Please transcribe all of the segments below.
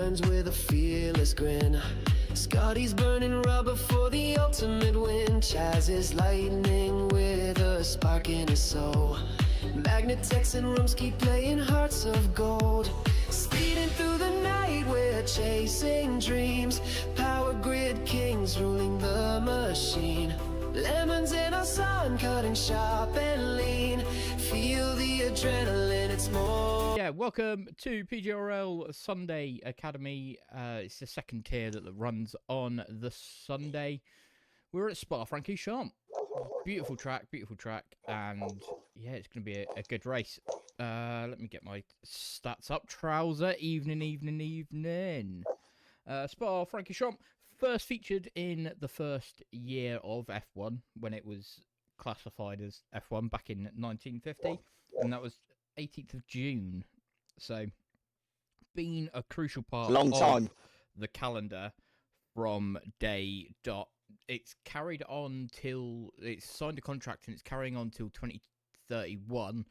turns with a fearless grin. Scotty's burning rubber for the ultimate win. Chaz is lightning with a spark in his soul. Magnitex and Rumsky playing hearts of gold. Speeding through the night, we're chasing dreams. Power grid kings ruling the machine. Lemons in our sun, cutting sharp and lean. Feel the adrenaline, it's more. Yeah, welcome to PGRL Sunday Academy. It's the second tier that runs on the Sunday. We're at Spa Francorshamp. Beautiful track, and yeah, it's going to be a good race. Let me get my stats up. Trouser, evening. Spa Francorshamp first featured in the first year of F1 when it was classified as F1 back in 1950, and that was 18th of June. So, been a crucial part of the calendar from day dot. It's carried on till it's signed a contract, and it's carrying on till 2031.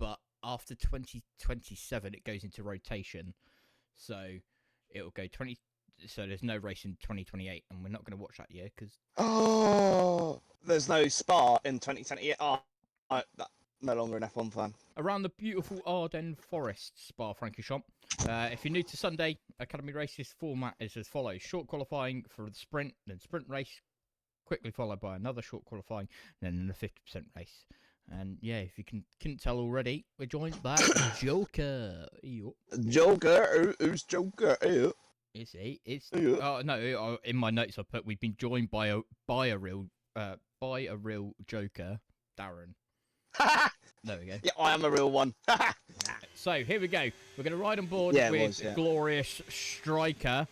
But after 2027, it goes into rotation. So it'll go 20. So there's no race in 2028, and we're not going to watch that year because there's no Spa in 2028. I'm no longer an F1 fan. Around the beautiful Ardenne Forest, Spa Francorshamp. If you're new to Sunday Academy races, format is as follows: short qualifying for the sprint, then sprint race, quickly followed by another short qualifying, and then a 50% race. And yeah, if you couldn't tell already, we're joined by Joker. Joker, who's Joker? Is he? Oh no! In my notes, I put we've been joined by a real Joker, Darren. There we go. Yeah, I am a real one. So here we go. We're going to ride on board with Glorious Striker,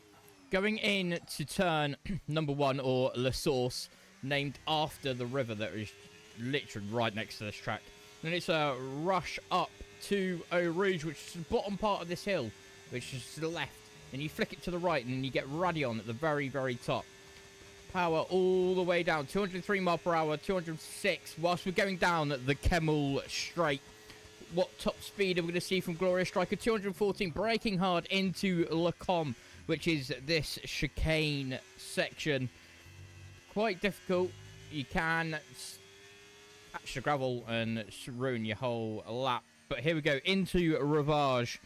going in to turn number 1, or La Source, named after the river that is literally right next to this track. Then it's a rush up to Eau Rouge, which is the bottom part of this hill, which is to the left. And you flick it to the right, and then you get Radion at the very, very top. Power all the way down, 203 mile per hour, 206, whilst we're going down the Kemmel Straight. What top speed are we going to see from Glorious Striker? 214, braking hard into Lacombe, which is this chicane section. Quite difficult. You can catch the gravel and ruin your whole lap. But here we go, into Rivage.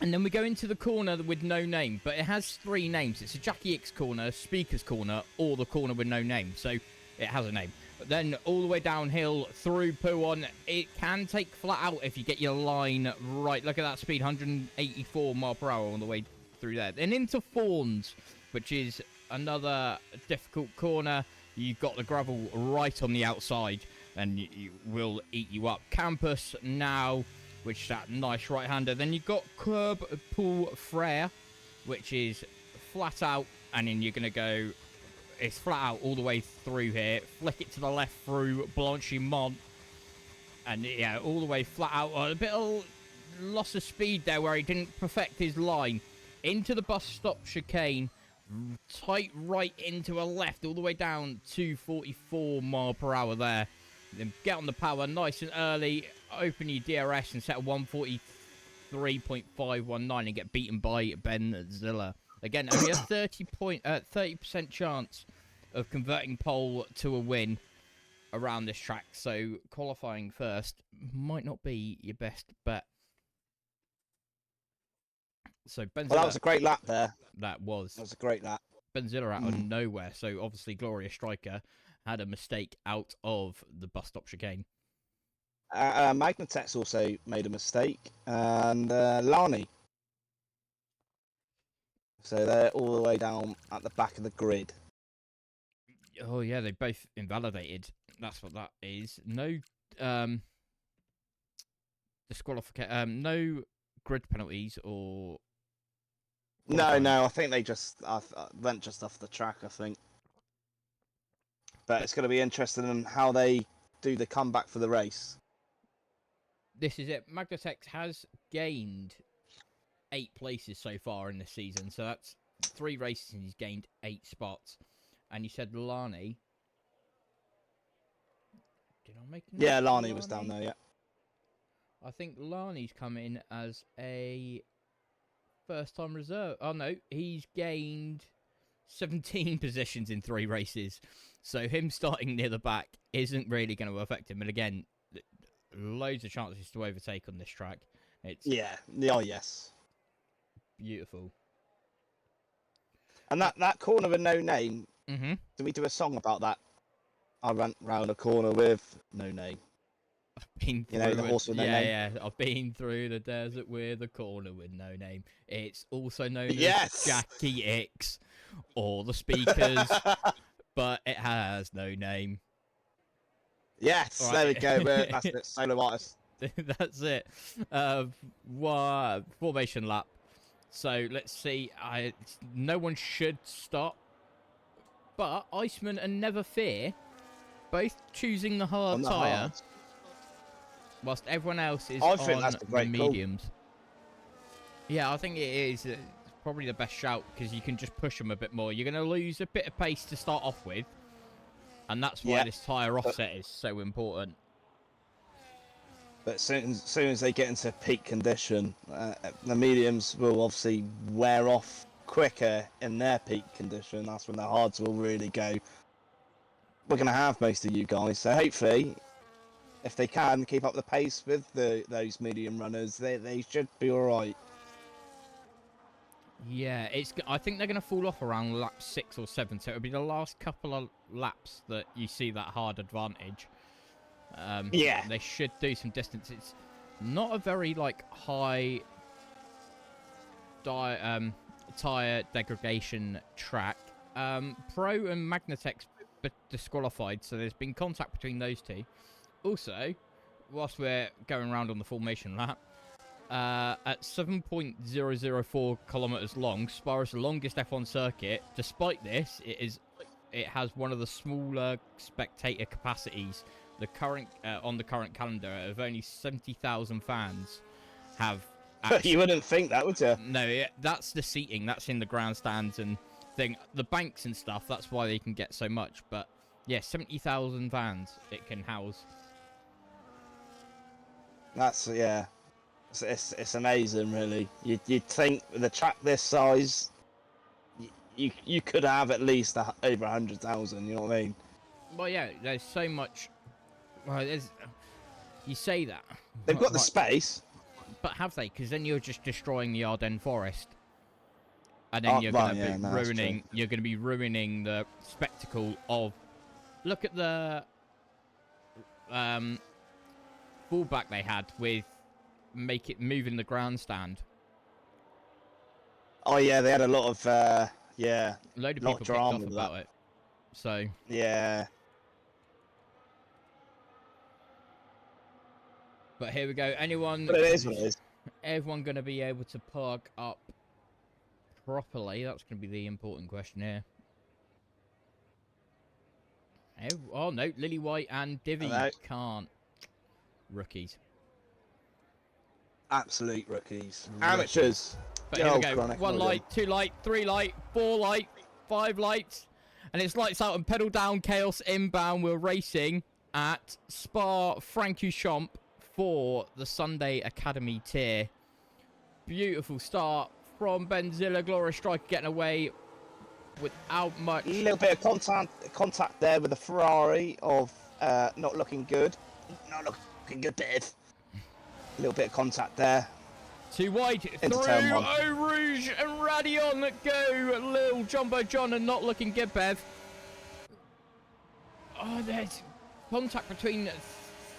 And then we go into the corner with no name, but it has 3 names. It's a Jackie X corner, Speaker's corner, or the corner with no name. So it has a name. But then all the way downhill through Pouon, it can take flat out if you get your line right. Look at that speed, 184 mile per hour on the way through there. Then into Fawns, which is another difficult corner. You've got the gravel right on the outside, and you will eat you up. Campus now, which is that nice right-hander. Then you've got Curb Pool Frere, which is flat out, and then you're going to go, it's flat out all the way through here. Flick it to the left through Blanchimont, and yeah, all the way flat out. A bit of loss of speed there where he didn't perfect his line. Into the bus stop chicane, tight right into a left, all the way down to 44 mile per hour there. Then get on the power nice and early, open your DRS and set a 143.519 and get beaten by Ben Zilla. Again, only a 30% chance of converting pole to a win around this track, so qualifying first might not be your best bet. So Ben Zilla, Well, that was a great lap there. That was a great lap. Ben Zilla out of nowhere, so obviously Glorious Striker had a mistake out of the bus stop chicane. Magnitex also made a mistake, and Lani. So they're all the way down at the back of the grid. Oh yeah, they both invalidated. That's what that is. No disqualification. No grid penalties or. No. I think they just went just off the track. I think. But it's going to be interesting in how they do the comeback for the race. This is it. Magnitex has gained 8 places so far in this season. So that's 3 races and he's gained 8 spots. And you said Lani. Did I make? Yeah, Lani was down there. Yeah. I think Lani's come in as a First time reserve. Oh no, he's gained 17 positions in 3 races. So him starting near the back isn't really going to affect him. And again, loads of chances to overtake on this track. It's Oh yes. beautiful. And that corner with no name. Mm-hmm. Do we do a song about that? I ran round a corner with no name. Been through the horse with no name. Yeah. I've been through the desert with a corner with no name. It's also known Yes! as Jackie X or the Speakers, but it has no name. Yes, Right. there we go. That's it. Solo artist. That's it. Formation lap. So let's see. No one should stop, but Iceman and Never Fear both choosing the hard tyre, whilst everyone else is on the mediums. Yeah, I think it is probably the best shout because you can just push them a bit more. You're going to lose a bit of pace to start off with, and that's why this tyre offset is so important. But soon as they get into peak condition, the mediums will obviously wear off quicker in their peak condition. That's when the hards will really go. We're going to have most of you guys, so hopefully, if they can keep up the pace with those medium runners, they should be all right. Yeah, I think they're going to fall off around lap 6 or 7, so it'll be the last couple of laps that you see that hard advantage. They should do some distance. It's not a very high tyre degradation track. Pro and Magnatex disqualified, so there's been contact between those two. Also, whilst we're going around on the formation lap, at 7.004 kilometers long, Spa is the longest F1 circuit. Despite this, it has one of the smaller spectator capacities. The current on the current calendar of only 70,000 fans have. You wouldn't think that, would you? No, that's the seating. That's in the grandstands and thing. The banks and stuff. That's why they can get so much. But yeah, 70,000 fans it can house. That's It's amazing, really. You'd think with a track this size, you could have at least over 100,000. You know what I mean? Well, yeah. There's so much. Well, you say that They've got the space, but have they? Because then you're just destroying the Ardenne forest, and then you're going to be ruining. You're going to be ruining the spectacle of. Look at the fallback they had with moving the grandstand. Oh yeah, they had a lot of load of people kicked off about it. So yeah. But here we go. But it is what it is. Everyone going to be able to park up properly? That's going to be the important question here. Oh no, Lily White and Divi can't. Rookies. Absolute rookies. Amateurs. But here we go. 1 light, 2 light, 3 light, 4 light, 5 lights. And it's lights out and pedal down, chaos inbound. We're racing at Spa Francorshamp for the Sunday Academy tier. Beautiful start from Benzilla. Glorious Striker getting away without much. A little bit of contact there with the Ferrari of not looking good. Not looking good, Dave. A little bit of contact there. Too wide through Eau Rouge and Radion go. Lil Jumbo John and not looking good, Bev. Oh, there's contact between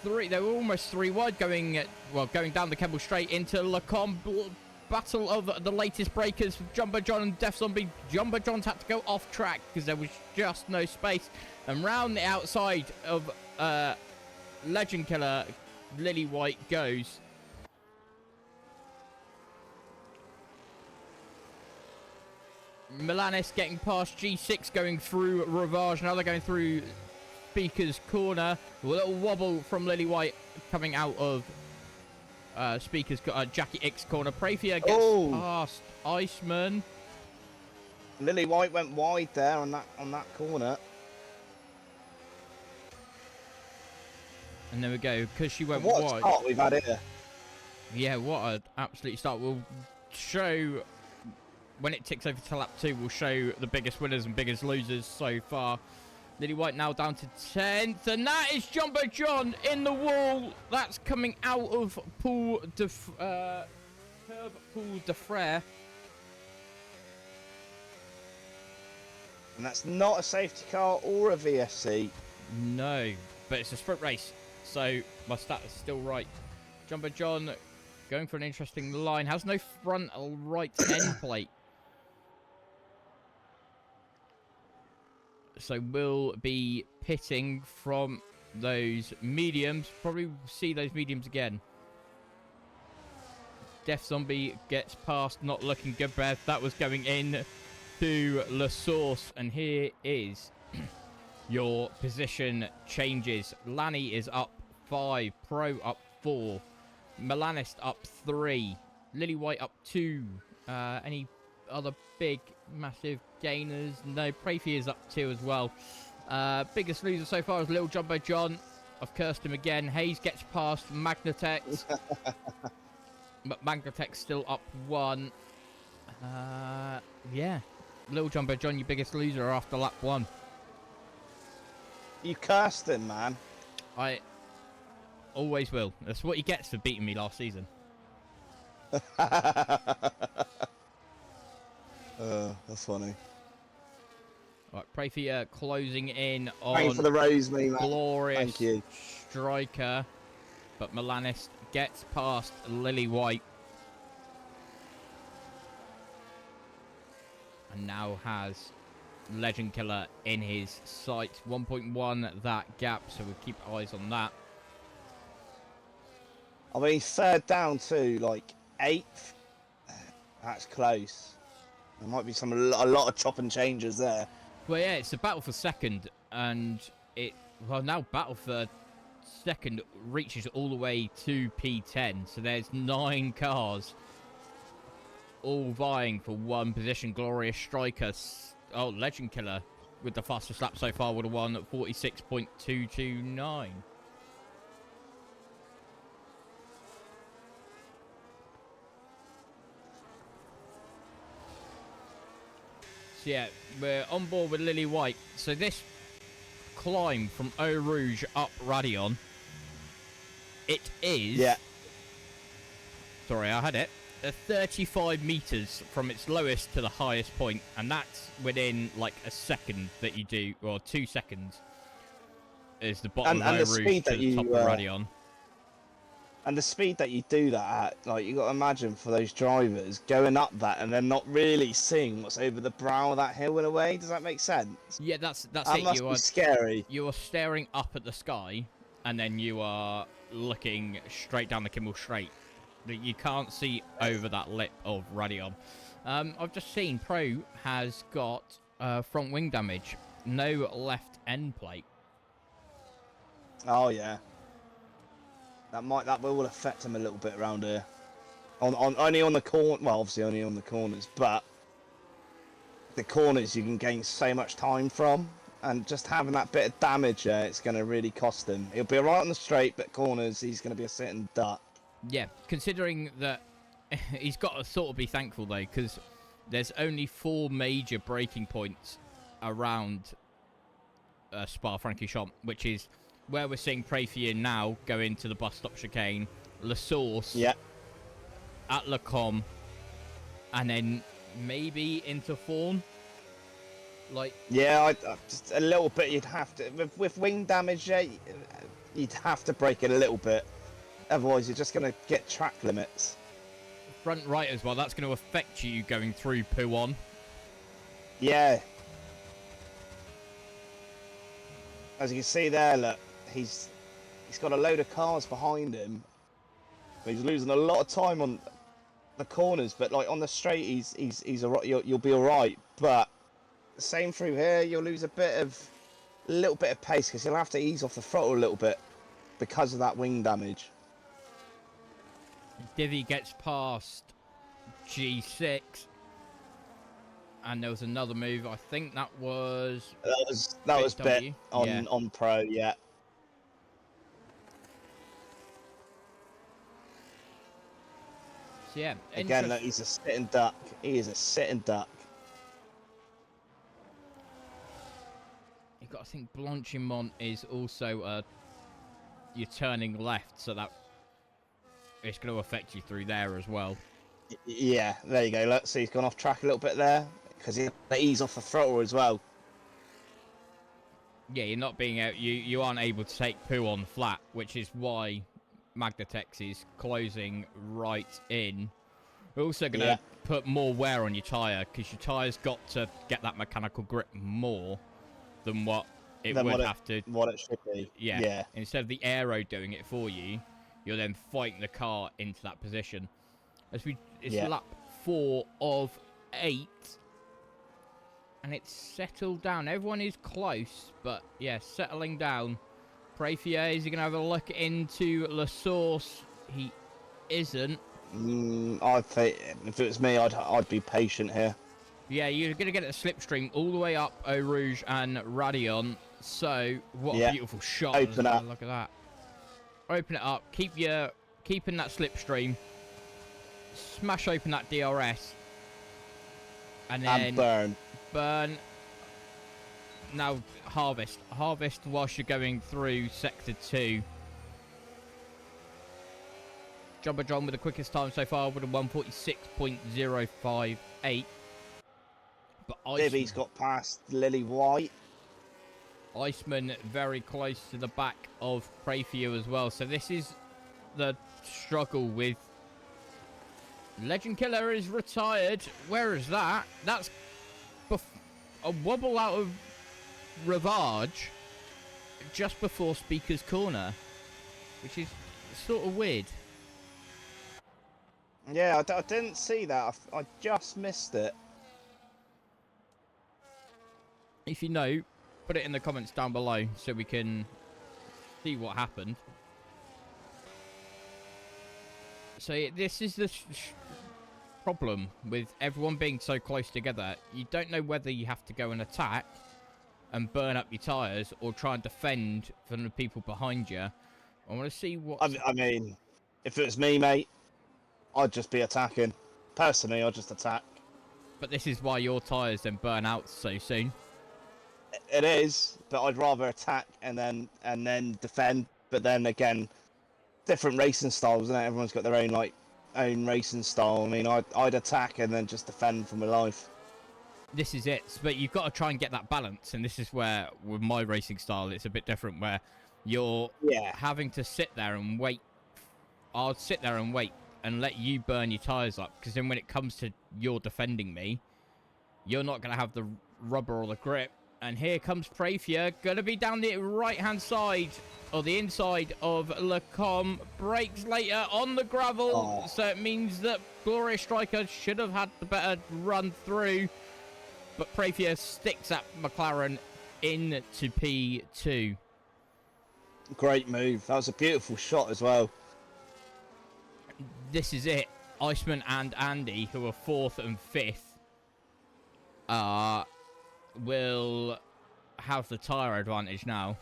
3. They were almost 3 wide going down the Kemble straight into Lacombe. Battle of the latest breakers. Jumbo John and Def Zombie. Jumbo John's had to go off track because there was just no space. And round the outside of Legend Killer, Lily White goes. Milanis getting past G6, going through Ravage. Now they're going through Speaker's corner. A little wobble from Lily White coming out of Speaker's Jackie X corner. Prafia gets past Iceman. Lily White went wide there on that corner. And there we go, because she went wide. What a start we've had here. Yeah, what an absolute start. We'll show when it ticks over to lap 2, we'll show the biggest winners and biggest losers so far. Lily White now down to 10th, and that is Jumbo John in the wall. That's coming out of Pool de Frere. And that's not a safety car or a VSC. No, but it's a sprint race, so my stat is still right. Jumbo John going for an interesting line. Has no front right end plate. So we'll be pitting from those mediums. Probably see those mediums again. Death Zombie gets past, not looking good, Bev. That was going in to La Source. And here is your position changes. Lanny is up 5. Pro up 4. Milanist up 3. Lily White up 2. Any other big, massive gainers? No, Prafy is up 2 as well. Biggest loser so far is Little Jumbo John. I've cursed him again. Hayes gets past Magnatex. But Magnatex still up 1. Yeah. Little Jumbo John, your biggest loser after lap 1. You cursed him, man. I always will. That's what he gets for beating me last season. That's funny. Right, Prafy closing in on Thanks for the rose, me, man. Glorious Thank you. Striker. But Milanist gets past Lily White. And now has Legend Killer in his sights. 1.1 that gap, so we'll keep eyes on that. I mean, third down to like 8th. That's close. There might be a lot of chop and changes there. Well, yeah, it's a battle for second, and now battle for second reaches all the way to P10. So there's 9 cars all vying for one position. Glorious Striker, Legend Killer with the fastest lap so far would have won at 46.229. So yeah, we're on board with Lily White. So this climb from Eau Rouge up Radion, it is... Yeah. Sorry, I had it. 35 meters from its lowest to the highest point, and that's within like a second that you do, or 2 seconds is the bottom of Eau Rouge to the top of Radion. And the speed that you do that at, like, you got to imagine for those drivers going up that and then not really seeing what's over the brow of that hill in a way. Does that make sense? Yeah, that's that it. Must be scary. You are staring up at the sky, and then you are looking straight down the Kimmel Straight. You can't see over that lip of Radion. I've just seen Pro has got front wing damage, no left end plate. Oh yeah. That will affect him a little bit around here. Only on the corner. Well, obviously only on the corners, but the corners you can gain so much time from, and just having that bit of damage there, it's going to really cost him. He'll be alright on the straight, but corners he's going to be a sitting duck. Yeah, considering that he's got to sort of be thankful though, because there's only 4 major braking points around Spa Francorshamp, which is where we're seeing Prafy now go into the bus stop chicane, La Source, yeah, at La Com, and then maybe into Fawn. Like, yeah, just a little bit. You'd have to with wing damage. Yeah, you'd have to brake it a little bit. Otherwise, you're just going to get track limits. Front right as well. That's going to affect you going through Pouon. Yeah. As you can see there, look, he's got a load of cars behind him. He's losing a lot of time on the corners, but like on the straight, he's alright. You'll be all right. But same through here, you'll lose a little bit of pace because you'll have to ease off the throttle a little bit because of that wing damage. Divvy gets past G6, and there was another move. I think that was Bit on Pro, yeah. So yeah, again, look, he's a sitting duck. He is a sitting duck. You've got, I think Blanchimont is also you're turning left, so that it's going to affect you through there as well. Yeah, there you go. Look, see, he's gone off track a little bit there because he ease off the throttle as well. Yeah, you're not being out. You aren't able to take poo on flat, which is why Magnatex is closing right in. We're also going to put more wear on your tyre because your tyre's got to get that mechanical grip more than what it would have to. What it should be. Yeah. Instead of the aero doing it for you, you're then fighting the car into that position. It's lap 4 of 8. And it's settled down. Everyone is close, but yeah, settling down. Prefier, is he going to have a look into La Source? He isn't. I'd say, if it was me, I'd be patient here. Yeah, you're going to get a slipstream all the way up Eau Rouge and Radion. So, what a beautiful shot. Open up. Look at that. Open it up. Keeping that slipstream. Smash open that DRS. And then burn. Now harvest whilst you're going through sector 2. Jumbo John with the quickest time so far with a 146.058. But Bibby's got past Lily White. Iceman very close to the back of Prefier as well. So this is the struggle with Legend Killer is retired. Where is that? That's a wobble out of Ravage just before Speaker's Corner, which is sort of weird. Yeah, I didn't see that. I just missed it. If you know, put it in the comments down below so we can see what happened. So this is the problem with everyone being so close together. You don't know whether you have to go and attack and burn up your tyres or try and defend from the people behind you. I want to see what... I mean, if it was me, mate, I'd just be attacking. Personally, I'd just attack. But this is why your tyres then burn out so soon. It is, but I'd rather attack and then defend. But then again, different racing styles, isn't it? Everyone's got their own racing style. I mean, I'd attack and then just defend for my life. This is it. But you've got to try and get that balance, and this is where, with my racing style, it's a bit different, where you're having to sit there and wait. I'll sit there and wait and let you burn your tyres up, because then when it comes to you're defending me, you're not going to have the rubber or the grip. And here comes Prefier, going to be down the right-hand side, or the inside of Lacombe. Brakes later on the gravel, so it means that Glorious Striker should have had the better run through. But Prefier sticks at McLaren into P2. Great move. That was a beautiful shot as well. This is it. Iceman and Andy, who are 4th and 5th, will have the tyre advantage now.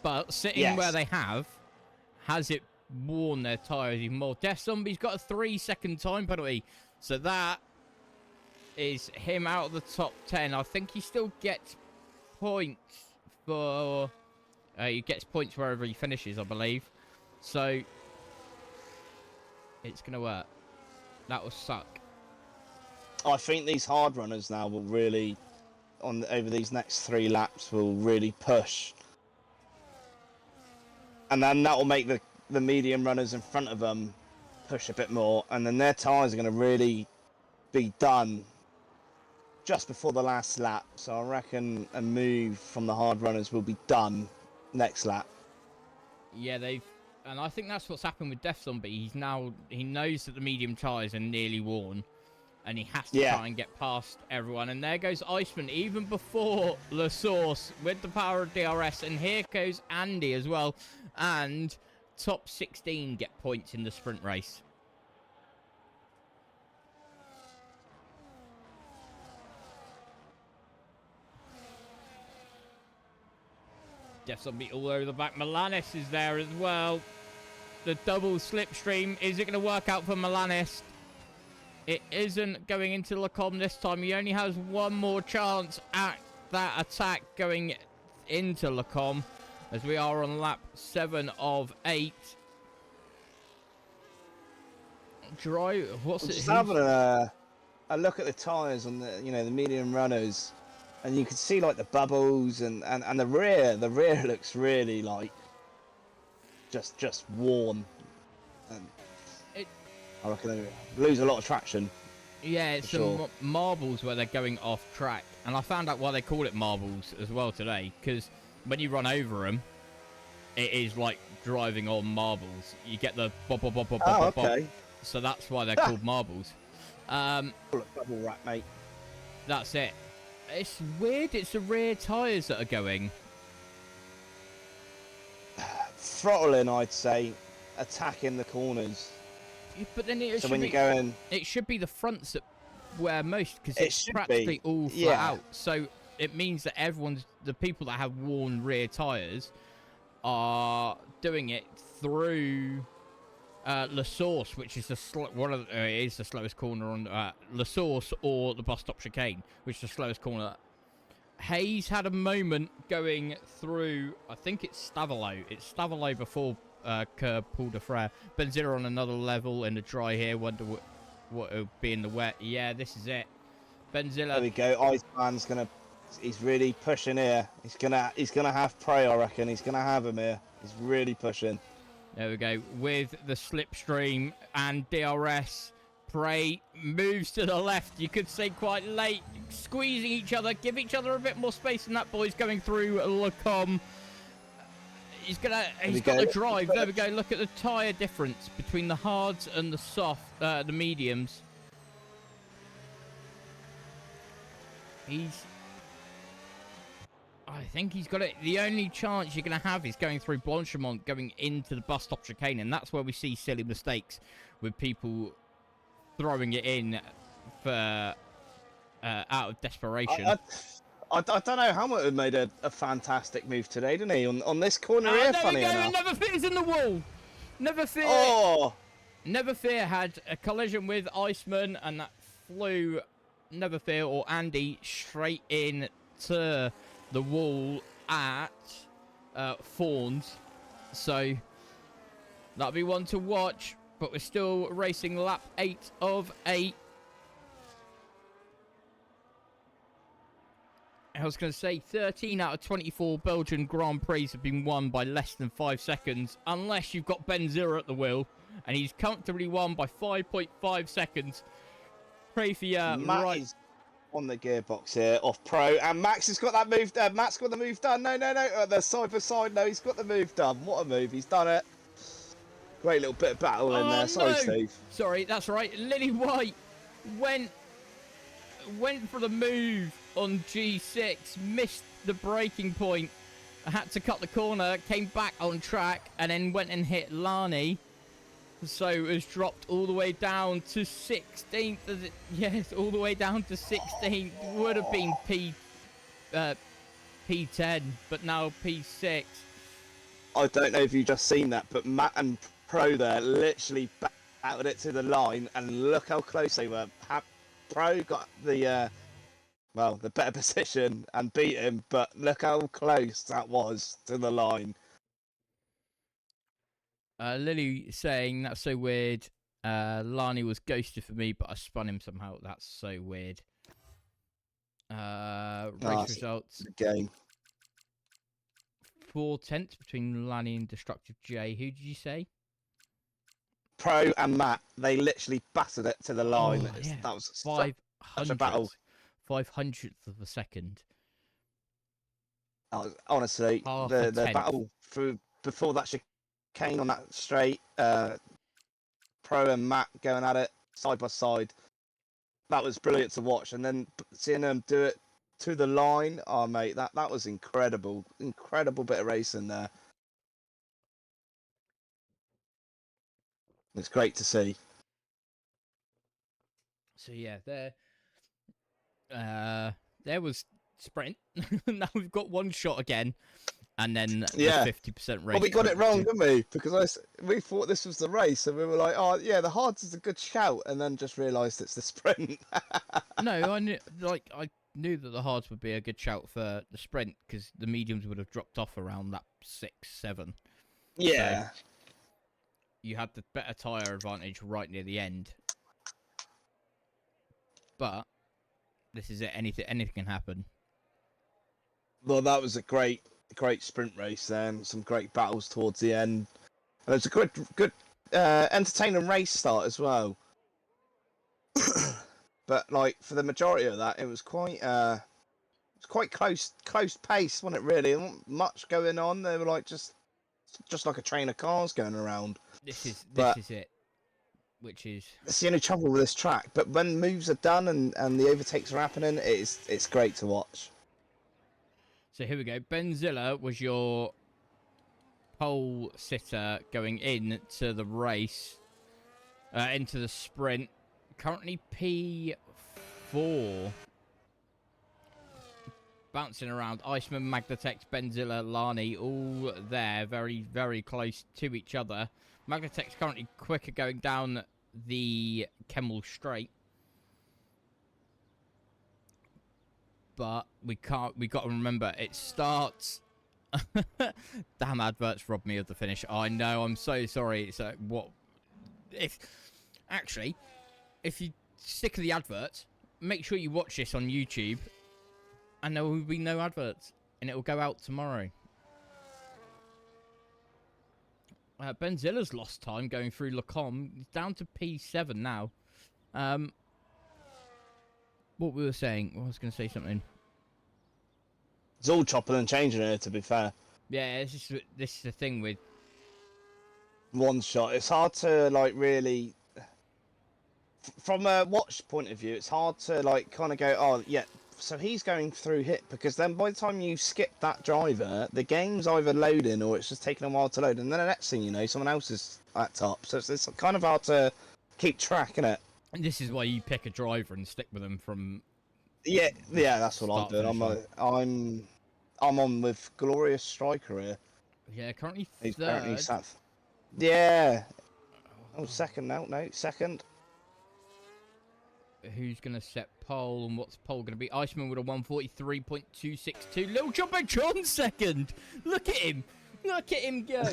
But sitting where they have, has it worn their tyres even more? Death Zombie's got a 3-second time penalty. So that is him out of the top 10. I think he still gets points for... he gets points wherever he finishes, I believe. So it's going to work. That will suck. I think these hard runners now will really, over these next 3 laps, will really push. And then that will make the medium runners in front of them push a bit more. And then their tyres are going to really be done just before the last lap. So I reckon a move from the hard runners will be done next lap. Yeah, and I think that's what's happened with Death Zombie. He knows that the medium tyres are nearly worn, and he has to try and get past everyone. And there goes Iceman, even before La Source with the power of DRS. And here goes Andy as well. And top 16 get points in the sprint race. Death Zombie all over the back. Milanis is there as well. The double slipstream. Is it going to work out for Milanis? It isn't going into Lacombe this time. He only has one more chance at that attack going into Lacombe, as we are on lap 7 of 8. What's it? Just having a look at the tyres on the the medium runners, and you can see like the bubbles and the rear. The rear looks really like just worn. And I reckon they lose a lot of traction. Yeah, it's some marbles where they're going off track, and I found out why they call it marbles as well today. Because when you run over them, it is like driving on marbles. You get the bop bop bop bop bop bop. So that's why they're called marbles. Bubble wrap, mate. That's it. It's weird. It's the rear tyres that are going. Throttling, I'd say, attacking the corners. Yeah, but then it So when you're going, it should be the fronts that wear most, because It it's should practically be, all flat yeah. out. So it means that the people that have worn rear tyres are doing it through La Source, which is the slowest corner on La Source, or the bus stop chicane, which is the slowest corner. Hayes had a moment going through, I think it's Stavelot. It's Stavelot before curb Paul de Frere. Benzilla on another level in the dry here. Wonder what it'll be in the wet. Yeah, this is it. Benzilla. there we go. Iceman's he's really pushing here. He's gonna have prey, I reckon. He's gonna have him here. He's really pushing. There we go, with the slipstream and DRS. Prey moves to the left, you could say quite late, squeezing each other, give each other a bit more space, and that boy's going through Lacombe. He's got the drive. There we go, look at the tyre difference between the hards and the soft, the mediums. I think he's got it. The only chance you're going to have is going through Blanchemont, going into the bus stop chicane, and that's where we see silly mistakes with people throwing it in for out of desperation. I don't know. Hamilton had made a fantastic move today, didn't he? On this corner here, there funny we go. enough. Never Fear's in the wall. Never Fear. Oh! Never Fear had a collision with Iceman, and that flew Never Fear or Andy straight in to the wall at Fawns. So that'll be one to watch, but we're still racing lap 8 of 8. I was going to say 13 out of 24 Belgian Grand Prix have been won by less than 5 seconds, unless you've got Benzilla at the wheel, and he's comfortably won by 5.5 seconds. Pray for your right. On the gearbox here, off Pro, and Max has got that move. Max got the move done. No, the side by side. No, he's got the move done. What a move! He's done it. Great little bit of battle in there. Sorry, Steve. Sorry, that's right. Lily White went for the move on G6, missed the braking point, had to cut the corner, came back on track, and then went and hit Lani. So it was dropped all the way down to 16th. Yes, all the way down to 16th. Would have been P10, but now P6. I don't know if you've just seen that, but Matt and Pro there literally battled it to the line, and look how close they were. Pro got the better position and beat him, but look how close that was to the line. Lily saying, that's so weird. Lani was ghosted for me, but I spun him somehow. That's so weird. Race results. Game. 4/10 between Lani and Destructive J. Who did you say? Pro and Matt, they literally battered it to the line. Oh, yeah. That was such a battle. 500th of a second. Honestly, Half the a tenth. battle before that chicane on that straight, Pro and Matt going at it side by side. That was brilliant to watch, and then seeing them do it to the line, oh mate, that was incredible bit of racing there. It's great to see. So yeah, there was sprint. Now we've got one shot again. and then the Yeah. 50% race. Well, we got it wrong, didn't we? Because we thought this was the race, and we were like, "Oh, yeah, the hards is a good shout," and then just realised it's the sprint. No, I knew that the hards would be a good shout for the sprint because the mediums would have dropped off around lap 6, 7. Yeah. So you had the better tyre advantage right near the end. But this is it. Anything can happen. Well, that was a great sprint race then. Some great battles towards the end. And it was a good, entertaining race start as well. But like for the majority of that, it was quite close pace, wasn't it? Really, there wasn't much going on. They were like just like a train of cars going around. This is it. Which is it's the only trouble with this track. But when moves are done and the overtakes are happening, it's great to watch. So here we go. Ben Ziller was your pole sitter going into the race, into the sprint. Currently P4. Bouncing around. Iceman, Magnatex, Ben Ziller, Lani, all there, very, very close to each other. Magnatex currently quicker going down the Kemmel Straight. But we got to remember, it starts... Damn, adverts robbed me of the finish. I know, I'm so sorry. It's what... Actually, if you stick to the adverts, make sure you watch this on YouTube, and there will be no adverts, and it will go out tomorrow. Ben Ziller's lost time going through Lacombe. He's down to P7 now. What we were saying, I was going to say something. It's all chopping and changing here, to be fair. Yeah, this is the thing with one shot. It's hard to like really, from a watch point of view, it's hard to like kind of go, oh yeah, so he's going through hit, because then by the time you skip that driver, the game's either loading or it's just taking a while to load, and then the next thing you know, someone else is at top. So it's kind of hard to keep track, isn't it? And this is why you pick a driver and stick with them from. Yeah, that's what I'm doing. I'm on with Glorious Striker here. Yeah, currently He's third. apparently sat. Yeah. Oh, second now. No, second. Who's going to set pole, and what's pole going to be? Iceman with a 143.262. Little Jumbo John second. Look at him. Look at him go.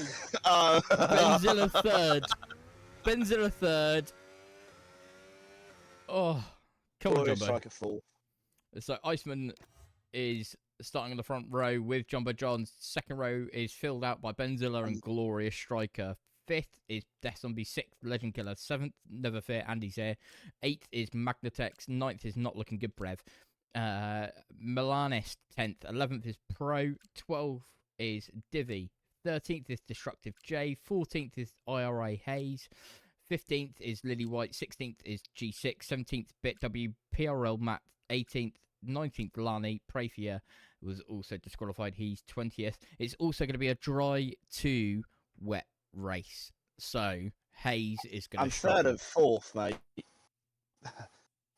Benzilla third. Benzilla third. Oh, come on, Jumbo. Striker fourth. So Iceman is starting on the front row with Jumbo John's. Second row is filled out by Benzilla and Glorious Striker. Fifth is Death Zombie. Sixth, Legend Killer. Seventh, Never Fear, Andy's here. Eighth is Magnatex. Ninth is Not Looking Good, Brev. Milanist, 10th. 11th is Pro. 12th is Divi. 13th is Destructive J. 14th is IRA Hayes. 15th is Lily White. 16th is G6. 17th Bit W. PRL Matt. 18th. 19th Lani. Prayfia was also disqualified. He's 20th. It's also going to be a dry to wet race. So Hayes is going to. I'm third and fourth, mate.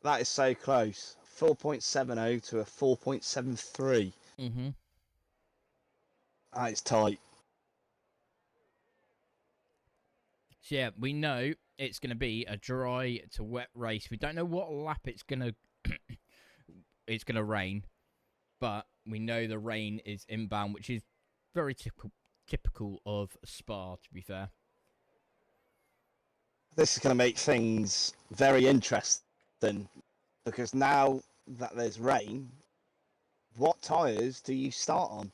That is so close. 4.70 to a 4.73. Mm-hmm. That is tight. So yeah, we know it's going to be a dry to wet race. We don't know what lap it's going to it's going to rain, but we know the rain is inbound, which is very typical of Spa, to be fair. This is going to make things very interesting, because now that there's rain, what tyres do you start on?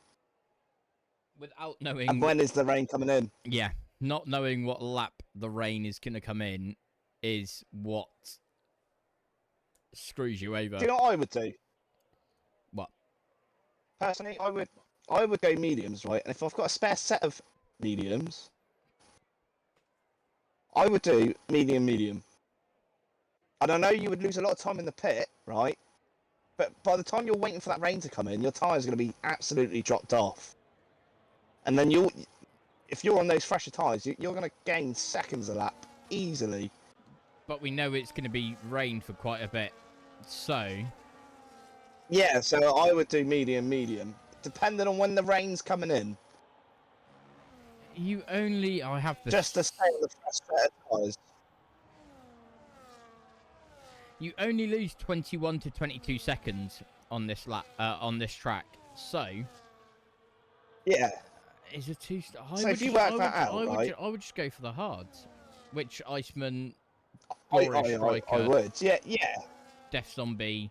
Without knowing... And when is the rain coming in? Yeah, not knowing what lap the rain is going to come in is what screws you over. Do you know what I would do? What? Personally, I would go mediums, right? And if I've got a spare set of mediums, I would do medium. And I know you would lose a lot of time in the pit, right? But by the time you're waiting for that rain to come in, your tyres are going to be absolutely dropped off. And then if you're on those fresher tyres, you're going to gain seconds a lap easily. But we know it's going to be rain for quite a bit, so... Yeah, so I would do medium. depending on when the rain's coming in. I have the... Just to stay on the fresh set of tyres. You only lose 21 to 22 seconds on this on this track. So... Yeah. Is it too... So if you work that out, right? I would just go for the hards. Which Iceman... I would. Yeah. Death Zombie,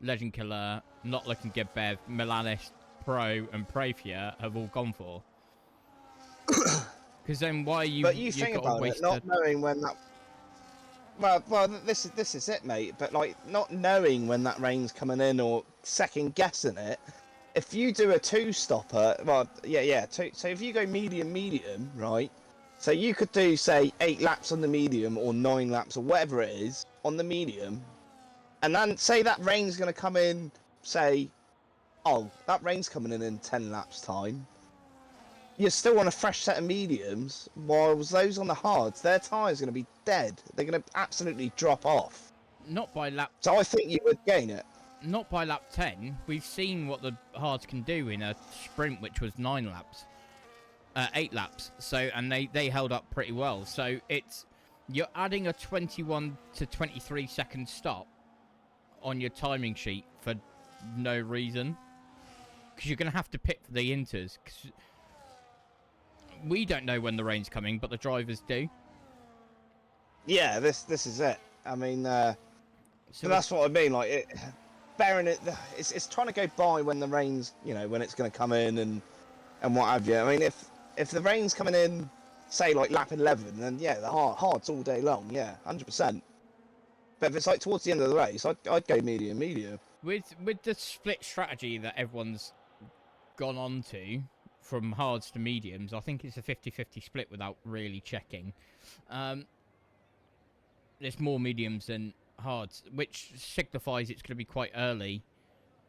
Legend Killer, Not Looking Good Bev, Milanis, Pro, and Praefia have all gone for. Because then why are you... But you think about it, not knowing when that... Well, this is it, mate. But, like, not knowing when that rain's coming in or second-guessing it, if you do a two-stopper... Well, so if you go medium, right? So you could do, say, 8 laps on the medium or 9 laps or whatever it is on the medium. And then say that rain's going to come in, say... Oh, that rain's coming in 10 laps' time. You're still on a fresh set of mediums, whilst those on the hards, their tyres are going to be dead. They're going to absolutely drop off. Not by lap... So I think you would gain it. Not by lap 10. We've seen what the hards can do in a sprint, which was 9 laps. 8 laps. So, and they held up pretty well. So it's... You're adding a 21 to 23 second stop on your timing sheet for no reason. Because you're going to have to pit for the inters. Cause we don't know when the rain's coming, but the drivers do. Yeah, this is it. I mean, so that's what I mean. Like, it's trying to go by when the rain's, when it's going to come in and what have you. I mean, if the rain's coming in, say like lap 11, then yeah, the hards all day long. Yeah, 100%. But if it's like towards the end of the race, I'd go medium. With the split strategy that everyone's gone on to, from hards to mediums, I think it's a 50-50 split without really checking. There's more mediums than hards, which signifies it's going to be quite early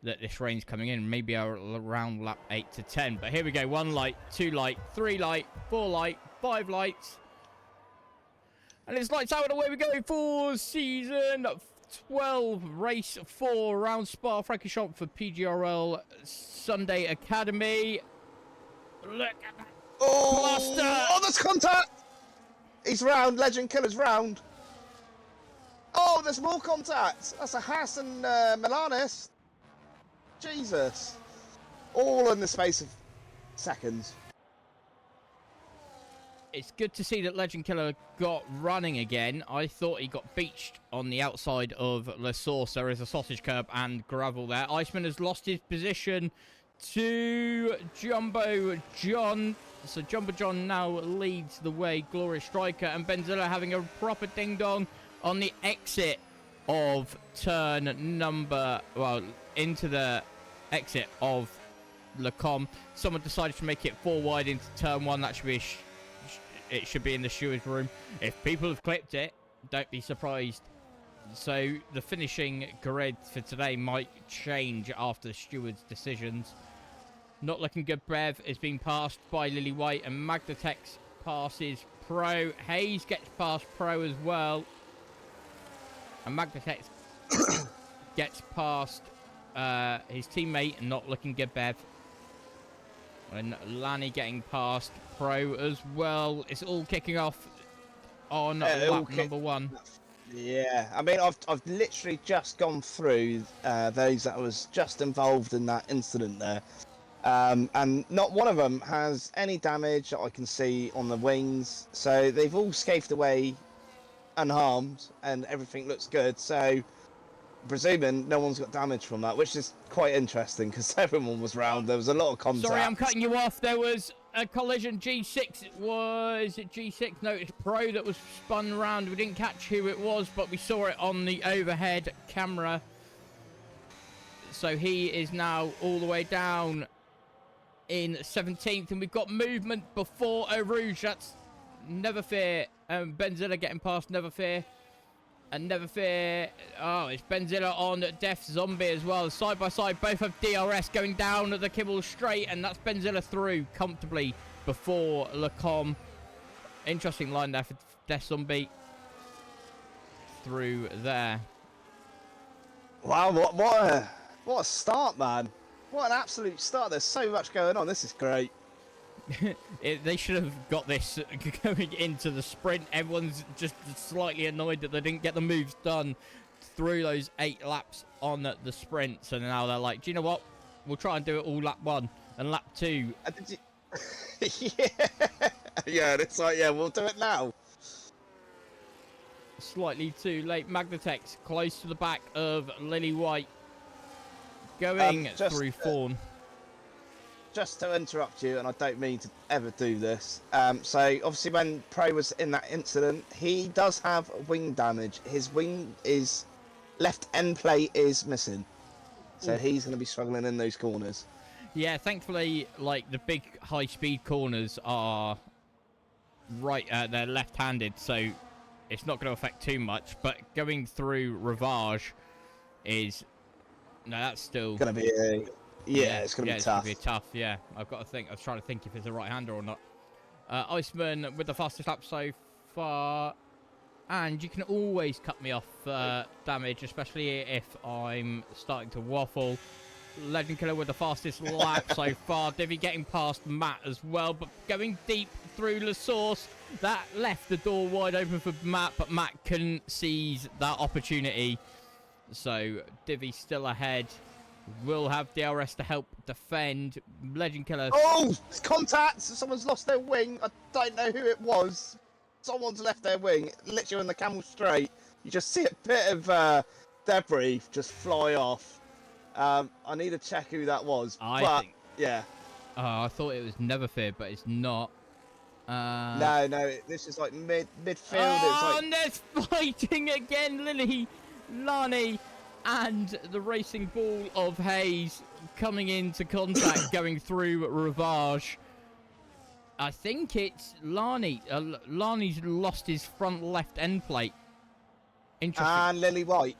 that this rain's coming in, maybe around lap 8 to 10. But here we go, 1 light, 2 light, 3 light, 4 light, 5 lights. And it's lights out and away we go for season 12, race 4, around Spa Francorshamp for PGRL Sunday Academy. Look at that. Oh, there's contact! He's round, Legend Killer's round. Oh, there's more contact. That's a Haas and Milanis. Jesus. All in the space of seconds. It's good to see that Legend Killer got running again. I thought he got beached on the outside of La Source. There is a sausage curb and gravel there. Iceman has lost his position to Jumbo John. So Jumbo John now leads the way. Glorious Striker and Benzilla having a proper ding-dong on the exit of turn number... Well, into the exit of Lacombe. Someone decided to make it 4 wide into turn 1. That should be... It should be in the steward's room. If people have clipped it, don't be surprised. So the finishing grid for today might change after the steward's decisions. Not Looking Good Bev is being passed by Lily White, and Magnatex passes Pro. Hayes gets past Pro as well. And Magnatex gets past his teammate, Not Looking Good Bev. And Lanny getting past Pro as well. It's all kicking off on lap number 1. Yeah, I mean, I've literally just gone through those that was just involved in that incident there. And not one of them has any damage that I can see on the wings. So they've all scathed away unharmed and everything looks good. So presuming no one's got damage from that, which is quite interesting because everyone was round. There was a lot of contact. Sorry, I'm cutting you off. There was a collision. G6 was it G6? No, it's Pro that was spun around. We didn't catch who it was, but we saw it on the overhead camera. So he is now all the way down in 17th, and we've got movement before Eau Rouge. That's Never Fear. Benzilla getting past Never Fear. And Never Fear. Oh, it's Benzilla on Death Zombie as well. Side by side, both have DRS going down the Kibble straight, and that's Benzilla through comfortably before Lacombe. Interesting line there for Death Zombie. Through there. Wow, what a start, man. What an absolute start. There's so much going on. This is great. They should have got this going into the sprint. Everyone's just slightly annoyed that they didn't get the moves done through those 8 laps on the sprint. So now they're like, do you know what? We'll try and do it all lap 1 and lap 2. Yeah, it's like, yeah, we'll do it now. Slightly too late. Magnatex close to the back of Lily White. Going through Fawn. Just to interrupt you, and I don't mean to ever do this. So obviously when Pro was in that incident, he does have wing damage. His wing is left end plate is missing, so he's going to be struggling in those corners. Yeah, thankfully, like the big high-speed corners are right. They're left-handed, so it's not going to affect too much. But going through Rivage is that's still going to be a. Yeah, it's going to be tough. It's going to be tough, yeah. I've got to think. I was trying to think if it's a right-hander or not. Iceman with the fastest lap so far. And you can always cut me off damage, especially if I'm starting to waffle. Legend Killer with the fastest lap so far. Divi getting past Matt as well, but going deep through La Source. That left the door wide open for Matt, but Matt couldn't seize that opportunity. So Divi still ahead. Will have DRS to help defend. Legend Killer. Oh, it's contact! Someone's lost their wing. I don't know who it was. Someone's left their wing. Literally on the camel straight. You just see a bit of debris just fly off. I need to check who that was. Yeah. Oh, I thought it was Neverfear, but it's not. No, this is like midfield. Oh, It's like... and they're fighting again, Lily, Lani, and the racing ball of haze coming into contact, going through Rivage. I think it's Lani. Lani's lost his front left end plate. Interesting. And Lily White.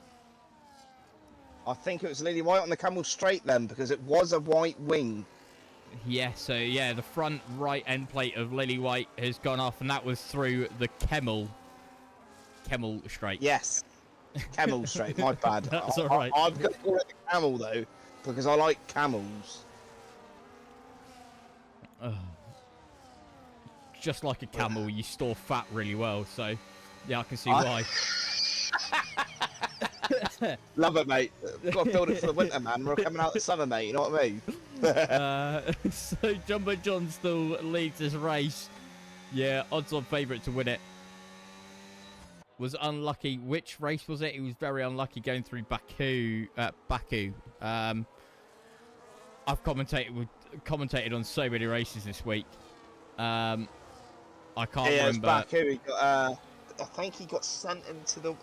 I think it was Lily White on the camel straight then, because it was a white wing. Yeah, so yeah, the front right end plate of Lily White has gone off, and that was through the Camel straight. Yes. Camel straight, my bad. That's all right. I'm going to call it the camel, though, because I like camels. Just like a camel, you store fat really well, so yeah, I can see why. Love it, mate. Got to build it for the winter, man. We're coming out the summer, mate, you know what I mean? So Jumbo John still leads this race. Yeah, odds-on favourite to win it. Was unlucky. Which race was it? He was very unlucky going through Baku. I've commentated on so many races this week. I can't remember. Baku. He got, I think he got sent into the.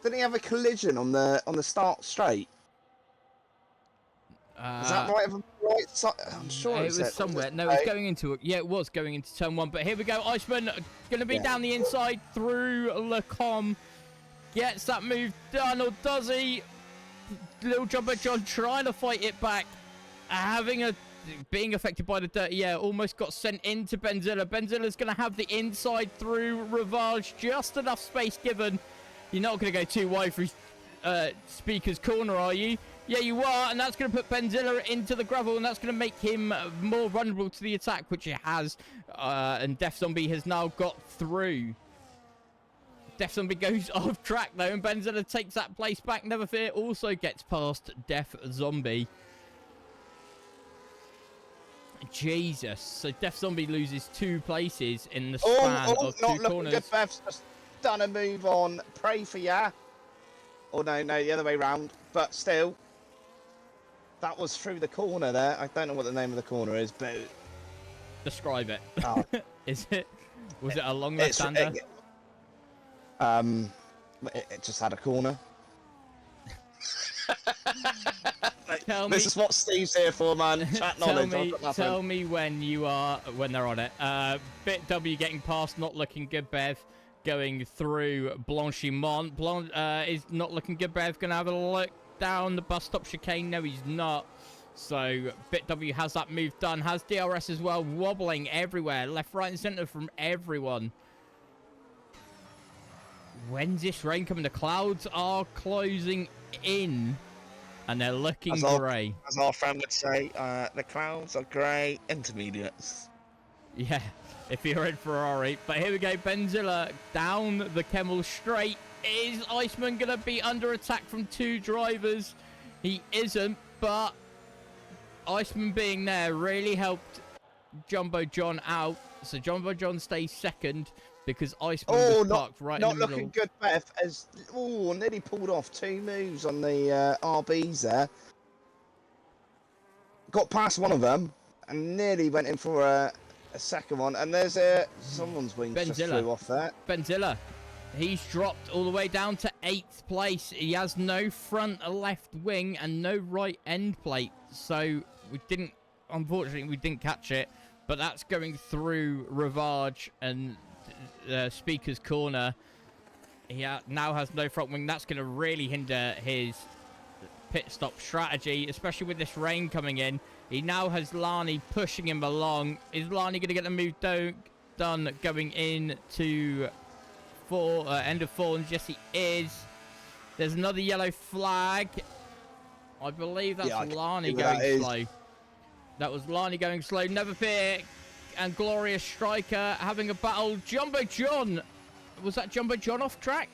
Didn't he have a collision on the start straight? Is that right? I'm sure it was somewhere. No, it's going into it. Yeah, it was going into turn 1. But here we go. Iceman going to be down the inside through Lecom. Gets that move done, or does he? Little Jumbo John trying to fight it back. Being affected by the dirty air. Almost got sent into Benzilla. Benzilla's going to have the inside through Rivage. Just enough space given. You're not going to go too wide through Speaker's corner, are you? Yeah, you are, and that's going to put Benzilla into the gravel, and that's going to make him more vulnerable to the attack, which it has. And Death Zombie has now got through. Death Zombie goes off track, though, and Benzilla takes that place back. Neverfear also gets past Death Zombie. Jesus. So Death Zombie loses 2 places in the span of 2 corners. Good. Beth's just done a move on Pray for Ya. Or no, the other way round. But still, that was through the corner there. I don't know what the name of the corner is, but... Describe it. Oh. Was it a long left-hander? It just had a corner. This is what Steve's here for, man. Chat knowledge. Tell me when they're on it. Bit W getting past, not looking good, Bev. Going through Blanchimont. Is not looking good, Bev. Going to have a look down the bus stop chicane. No, he's not. So Bit W has that move done. Has DRS as well. Wobbling everywhere. Left, right, and centre from everyone. When's this rain coming? The clouds are closing in. And they're looking grey. As our friend would say, the clouds are grey intermediates. Yeah, if you're in Ferrari. But here we go, Benzilla down the Kemmel straight. Is Iceman going to be under attack from 2 drivers? He isn't, but Iceman being there really helped Jumbo John out. So Jumbo John stays second because Iceman was parked right in the middle. Not looking good, Beth. As nearly pulled off 2 moves on the RBs there. Got past one of them and nearly went in for a second one. And there's someone's wings just flew off there. Benzilla. He's dropped all the way down to 8th place. He has no front left wing and no right end plate. So unfortunately, we didn't catch it. But that's going through Rivage and Speaker's Corner. He now has no front wing. That's going to really hinder his pit stop strategy, especially with this rain coming in. He now has Lani pushing him along. Is Lani going to get the move done going into end of 4? And yes, he is. There's another yellow flag. I believe that's Lani going slow. That was Lani going slow. Never Fear and Glorious Striker having a battle. Jumbo John. Was that Jumbo John off track?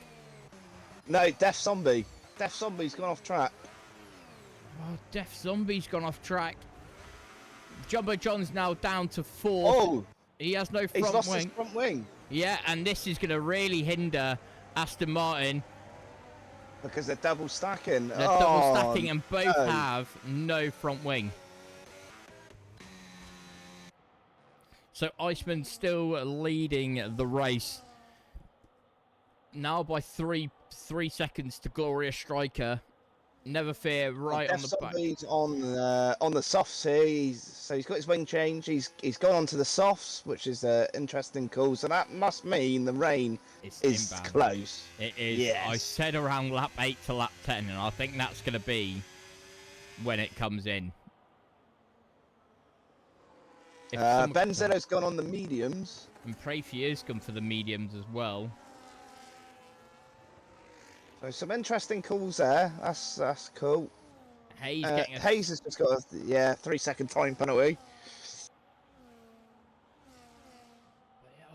No, Deaf Zombie. Deaf Zombie's gone off track. Oh, Deaf Zombie's gone off track. Jumbo John's now down to 4th. Oh! He has no front wing. He's lost his front wing. Yeah, and this is going to really hinder Aston Martin. Because they're double stacking. They're double stacking and both have no front wing. So Iceman still leading the race. Now by 3 seconds to Glorious Striker. Never Fear right on the back. On the softs here. So he's got his wing change. He's gone onto the softs, which is an interesting call. So that must mean the rain is close. It is. Yes. I said around lap 8 to lap 10, and I think that's going to be when it comes in. Benzella's gone on the mediums. And Prefier's gone for the mediums as well. So some interesting calls there. That's cool. Hayes has just got a 3-second time penalty.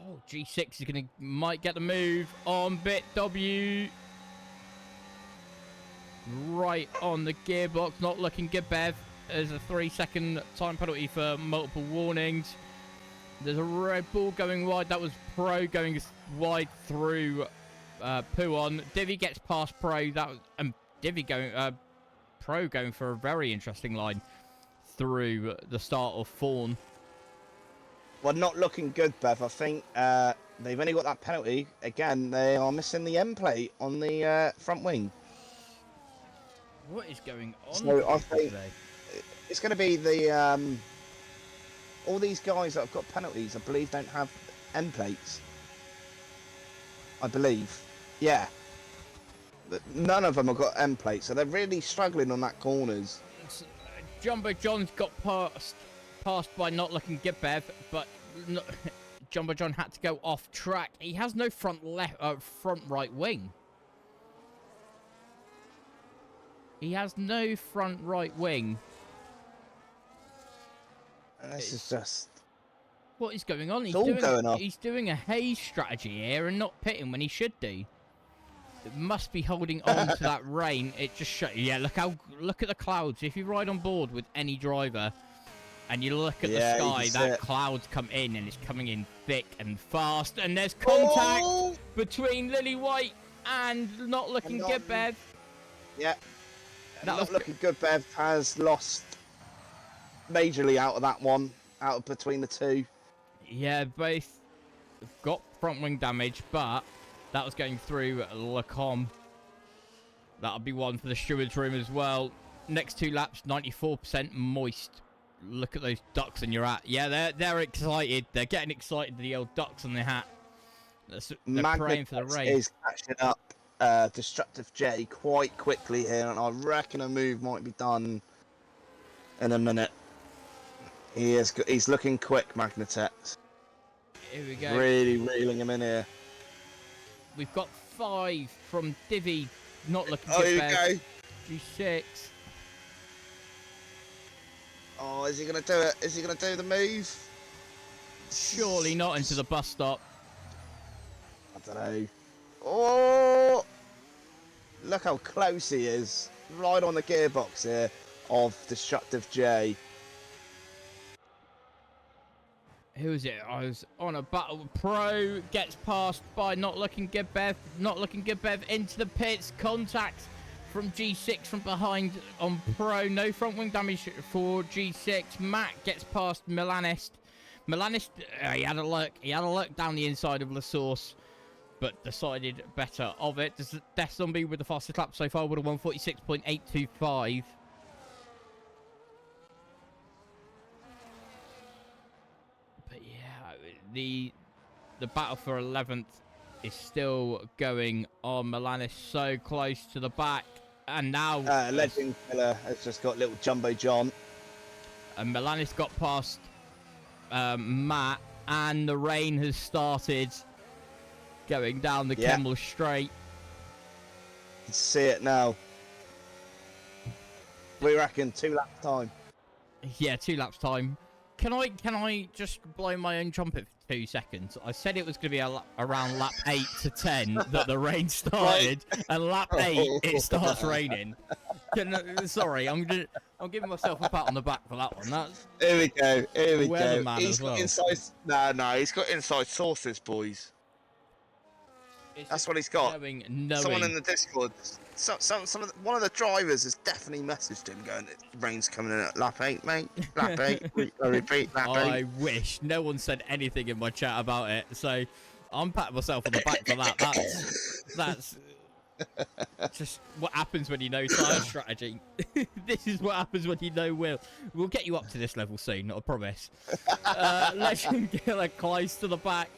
Oh, G6 is might get the move on bit W. Right on the gearbox, not looking good, Bev. There's a 3-second time penalty for multiple warnings. There's a Red Bull going wide. That was Pro going wide through Puon. Divi gets past Pro. That was Divi going Pro going for a very interesting line through the start of Fawn. Well, not looking good, Bev. I think they've only got that penalty. Again, they are missing the end plate on the front wing. What is going on? So I think it's going to be the all these guys that have got penalties, I believe, don't have end plates. I believe, yeah. None of them have got end plates, so they're really struggling on that corners. Jumbo John's got passed by not looking good, Bev, but Jumbo John had to go off track. He has no front right wing. He has no front right wing. And this is just... What is going on? He's doing a haze strategy here and not pitting when he should do. It must be holding on to that rain. It just shut. Yeah, look at the clouds. If you ride on board with any driver and you look at the sky, that clouds come in and it's coming in thick and fast. And there's contact between Lily White and not looking good, Bev. Yeah. Not looking good, Bev has lost majorly out of that one, out of between the two. Yeah, both got front wing damage, but that was going through Lacombe. That'll be one for the steward's room as well. Next 2 laps, 94% moist. Look at those ducks on your hat. Yeah, they're excited. They're getting excited, the old ducks on their hat. They're praying for the rain. Is catching up Destructive J quite quickly here, and I reckon a move might be done in a minute. He's looking quick, Magnetex. Here we go. Really reeling him in here. We've got 5 from Divi, not looking good. Here we go. G6. Oh, is he going to do it? Is he going to do the move? Surely not into the bus stop. I don't know. Oh! Look how close he is. Right on the gearbox here of Destructive J. Who is it? I was on a battle with Pro. Gets past by Not Looking Good Bev. Not Looking Good Bev into the pits. Contact from G6 from behind on Pro. No front wing damage for G6. Matt gets past Milanist. Milanist, he had a look. He had a look down the inside of La Source, but decided better of it. Death Zombie with the fastest lap so far with a 146.825. But yeah, the battle for 11th is still going on. Milanist so close to the back, and now Legend Killer has just got little Jumbo John. And Milanist got past Matt, and the rain has started going down the Kemmel Straight. You can see it now. We reckon 2 laps time. Yeah, 2 laps time. Can I just blow my own trumpet for 2 seconds? I said it was going to be around lap 8 to 10 that the rain started, and lap 8 it starts raining. Sorry, I'm giving myself a pat on the back for that one. Here we go. Here we go. He's got inside. No, he's got inside sources, boys. That's what he's got. Someone in the Discord, one of the drivers has definitely messaged him going, "Rain's coming in at lap 8, mate. Lap 8. I repeat, lap 8." I wish no one said anything in my chat about it, so I'm patting myself on the back for that. That's just what happens when you know tyre strategy. This is what happens when you know we'll get you up to this level soon, I promise. Legend Killer close to the back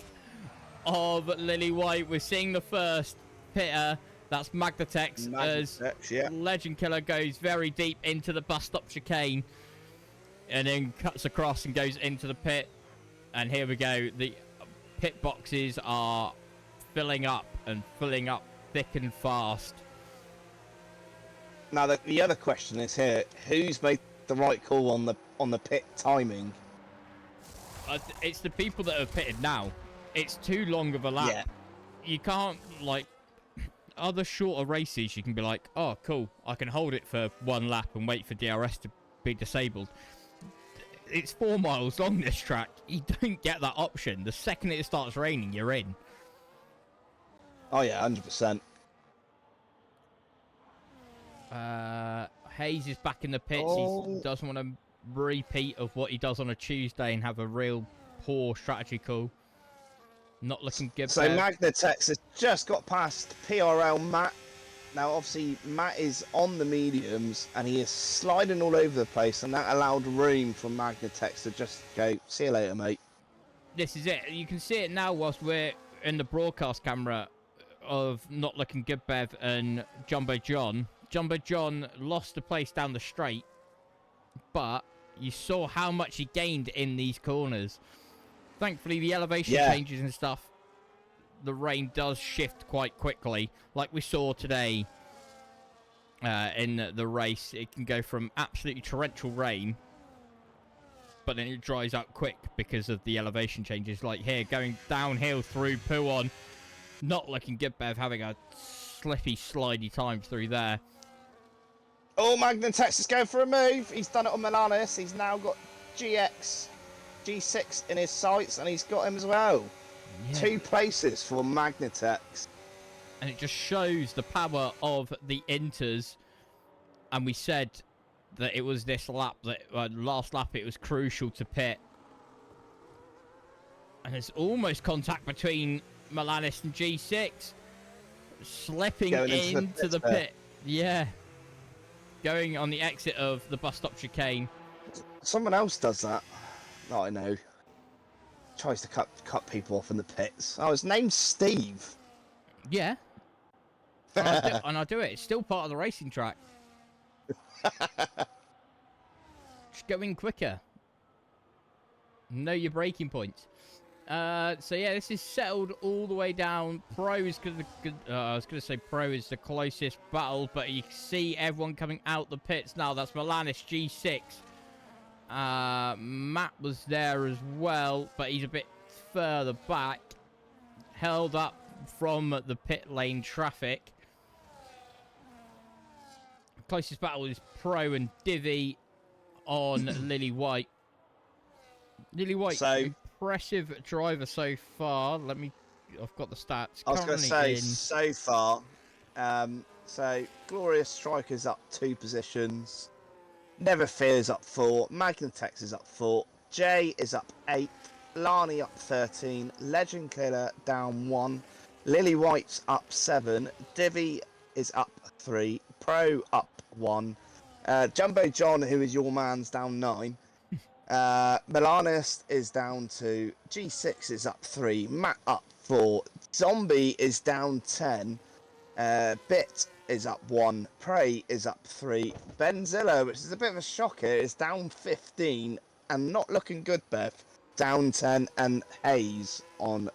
of Lily White. We're seeing the first pitter. That's Magnatex as Legend Killer goes very deep into the bus stop chicane and then cuts across and goes into the pit. And here we go. The pit boxes are filling up thick and fast. Now the other question is here: who's made the right call on the pit timing? It's the people that have pitted now. It's too long of a lap. Yeah. You can't, like, other shorter races, you can be like, oh, cool, I can hold it for 1 lap and wait for DRS to be disabled. It's 4 miles long, this track. You don't get that option. The second it starts raining, you're in. Oh, yeah, 100%. Hayes is back in the pits. He doesn't want to repeat of what he does on a Tuesday and have a real poor strategy call. Not looking good. So Magnatex has just got past PRL Matt. Now, obviously, Matt is on the mediums and he is sliding all over the place, and that allowed room for Magnatex to just go, "See you later, mate." This is it. You can see it now whilst we're in the broadcast camera of Not Looking Good Bev and Jumbo John. Jumbo John lost the place down the straight, but you saw how much he gained in these corners. Thankfully, the elevation changes and stuff, the rain does shift quite quickly. Like we saw today in the race, it can go from absolutely torrential rain, but then it dries up quick because of the elevation changes. Like here, going downhill through Puon. Not Looking Good, Bev, having a slippy, slidey time through there. Oh, Magnatex is going for a move. He's done it on Milanis. He's now got G6 in his sights, and he's got him as well. Yeah. 2 places for Magnatex. And it just shows the power of the Inters. And we said that it was this lap, that last lap, it was crucial to pit. And there's almost contact between Milanis and G6. Slipping into the pit. Yeah. Going on the exit of the bus stop chicane. Someone else does that. Oh, I know. Tries to cut people off in the pits. Oh, his name's Steve. Yeah. And I do it. It's still part of the racing track. Just go in quicker. Know your braking points. So yeah, this is settled all the way down. Pro is I was gonna say Pro is the closest battle, but you see everyone coming out the pits now. That's Milanis, G6, Matt was there as well, but he's a bit further back, held up from the pit lane traffic. Closest battle is Pro and Divvy on Lily White. Lily White, So, impressive driver so far. I've got the stats. I was going to say, so far, so Glorious Striker's up 2 positions. Never Fear's up 4. Magnatex is up 4. Jay is up 8. Lani up 13. Legend Killer down 1. Lily White's up 7. Divvy is up 3. Pro up 1. Jumbo John, who is your man's, down 9. Milanist is down 2. G6 is up 3. Matt up 4. Zombie is down 10. Bit is up 1. Prey is up 3. Benzilla, which is a bit of a shocker, is down 15 and not looking good, Beth, down 10. And Hayes on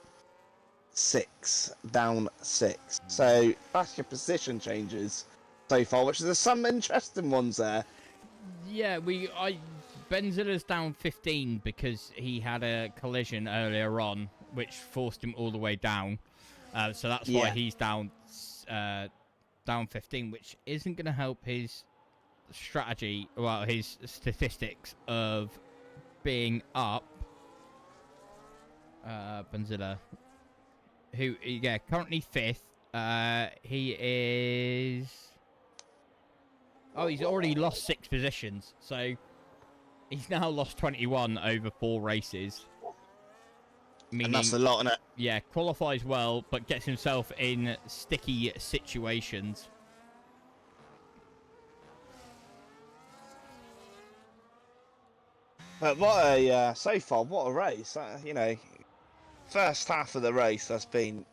6, down 6. So that's your position changes so far, which there's some interesting ones there. Yeah, Benzilla's down 15 because he had a collision earlier on, which forced him all the way down. So that's why he's down 15, which isn't going to help his strategy, well, his statistics of being up. Benzilla, who, currently 5th. He is... Oh, he's already lost 6 positions, so he's now lost 21 over 4 races. Meaning, and that's a lot, isn't it? Yeah, qualifies well, but gets himself in sticky situations. But so far, what a race. First half of the race has been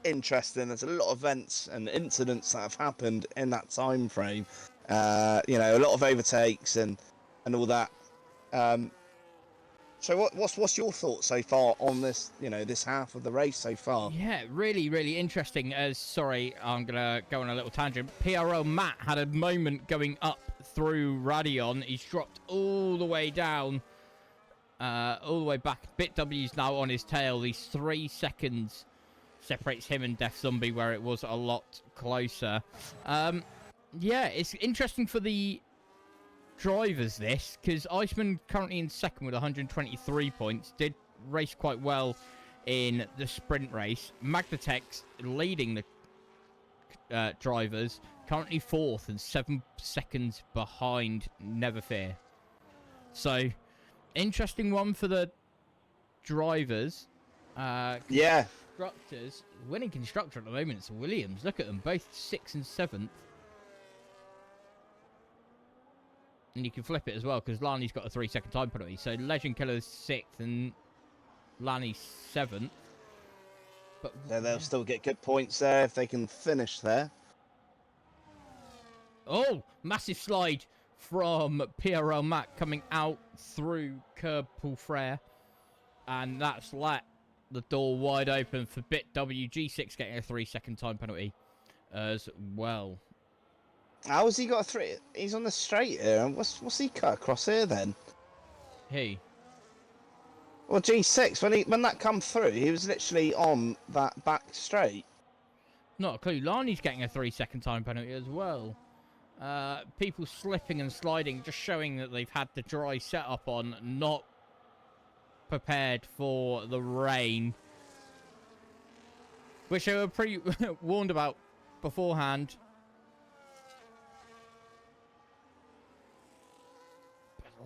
interesting. There's a lot of events and incidents that have happened in that time frame. A lot of overtakes and all that. So what's your thoughts so far on this, this half of the race so far? Yeah, really, really interesting. Sorry, I'm going to go on a little tangent. PRL Matt had a moment going up through Radion. He's dropped all the way down, all the way back. BitW's now on his tail. These 3 seconds separates him and Death Zombie, where it was a lot closer. Yeah, it's interesting for the drivers, this, because Iceman currently in 2nd with 123 points, did race quite well in the sprint race. Magnatex leading the drivers, currently 4th and 7 seconds behind Never Fear. So, interesting one for the drivers. Yeah. Constructors, winning constructor at the moment, it's Williams. Look at them, both 6th and 7th. And you can flip it as well, because Lani's got a 3-second time penalty. So Legend Killer's 6th and Lani's 7th. But they'll still get good points there if they can finish there. Oh, massive slide from PRL Mac coming out through curb pull Frere. And that's let the door wide open for BitW. G6 getting a 3-second time penalty as well. How has he got a 3? He's on the straight here. What's he cut across here then? He. Well, G6, when that come through, he was literally on that back straight. Not a clue. Lani's getting a 3-second time penalty as well. People slipping and sliding, just showing that they've had the dry setup on, not prepared for the rain, which they were pretty warned about beforehand.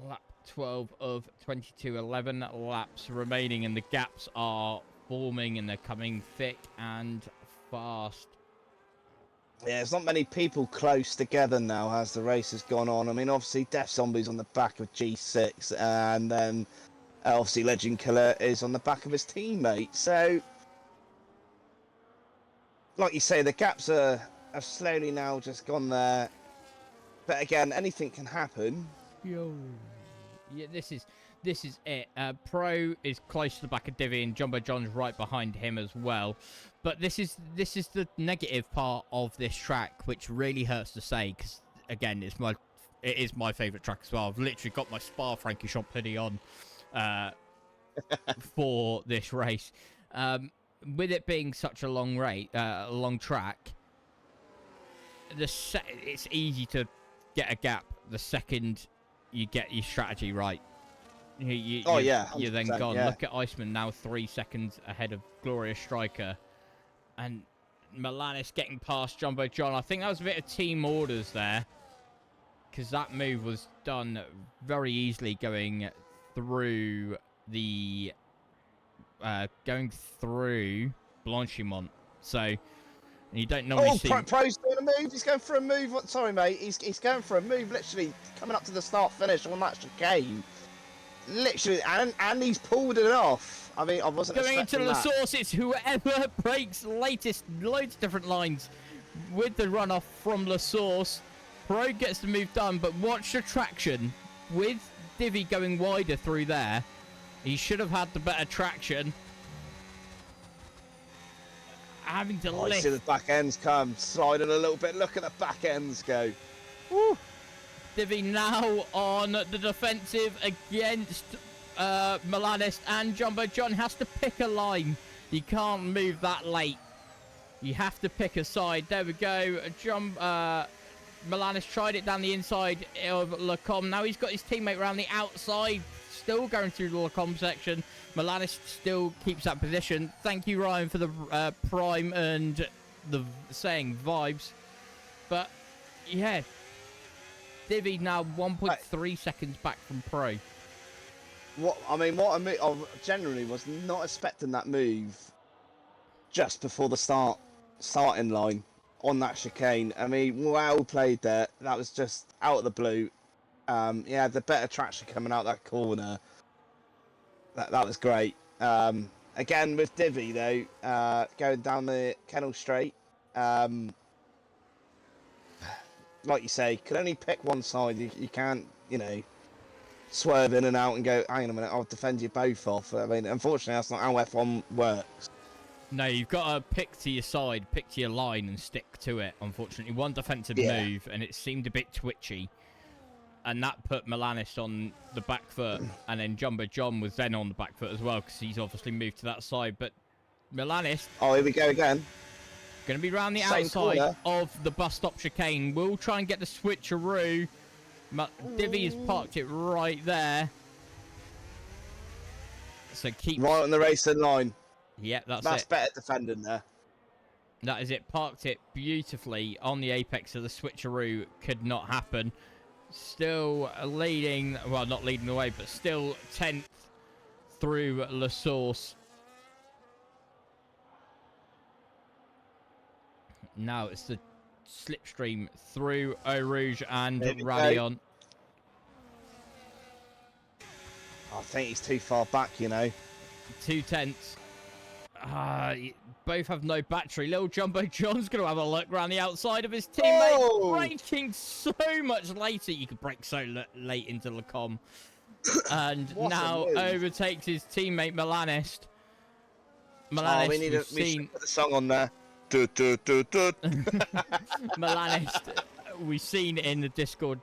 Lap 12 of 22, 11 laps remaining, and the gaps are forming and they're coming thick and fast. Yeah, there's not many people close together now as the race has gone on. I mean, obviously, Death Zombie's on the back of G6, and then obviously Legend Killer is on the back of his teammate. So, like you say, the gaps have slowly now just gone there. But again, anything can happen. Yo. Yeah, this is it. Pro is close to the back of Divvy, and Jumbo John's right behind him as well. But this is the negative part of this track, which really hurts to say, because again, it's my it is my favourite track as well. I've literally got my Spa Francorshamp hoodie on for this race. With it being such a long long track, it's easy to get a gap the second you get your strategy right. You're then gone. Yeah. Look at Iceman now 3 seconds ahead of Glorious Striker. And Milanis getting past Jumbo John. I think that was a bit of team orders there, because that move was done very easily going through the Blanchimont. So you don't normally see. Pro's doing a move. He's going for a move. Sorry, mate. He's going for a move. Literally coming up to the start finish on that chicane. Literally, and he's pulled it off. I mean, I wasn't going into expecting the that. source. It's whoever breaks latest, loads of different lines with the runoff from La Source. Pro gets the move done, but watch the traction with Divi going wider through there. He should have had the better traction. Having to lift. I see the back ends come, sliding a little bit. Look at the back ends go. Woo. Divi now on the defensive against Milanis, and Jumbo John has to pick a line. You can't move that late. You have to pick a side. There we go. Milanis tried it down the inside of Lacombe. Now he's got his teammate around the outside, still going through the Lacombe section. Milanis still keeps that position. Thank you, Ryan, for the prime and the saying vibes. But yeah, Divi now 1.3 seconds back from Pro. I generally was not expecting that move just before the starting line on that chicane. I mean, well played there. That was just out of the blue. Yeah, the better traction coming out that corner. That was great. Again with Divi though, going down the Kennel Straight. Like you say, can only pick one side. You can't, swerve in and out and go, hang on a minute, I'll defend you both off. I mean, unfortunately, that's not how F1 works. No, you've got to pick to your side, pick to your line and stick to it, unfortunately. One defensive move, and it seemed a bit twitchy. And that put Milanis on the back foot, and then Jumbo John was then on the back foot as well, because he's obviously moved to that side. But Milanis... Oh, here we go again. Going to be round the Same outside corner of the bus stop chicane. We'll try and get the switcheroo. Divi has parked it right there. So keep... Right on the racing line. Yep, that's it. Better defending there. That is it. Parked it beautifully on the apex, so the switcheroo could not happen. Still leading, well, not leading the way, but still 10th through La Source. Now it's the slipstream through Eau Rouge and Radion. I think he's too far back, 2/10. Both have no battery. Little Jumbo John's going to have a look around the outside of his teammate. Braking so much later. You could brake so late into Lacombe. And now overtakes his teammate Milanis. We should put the ssong on there. Milanis, we've seen in the Discord.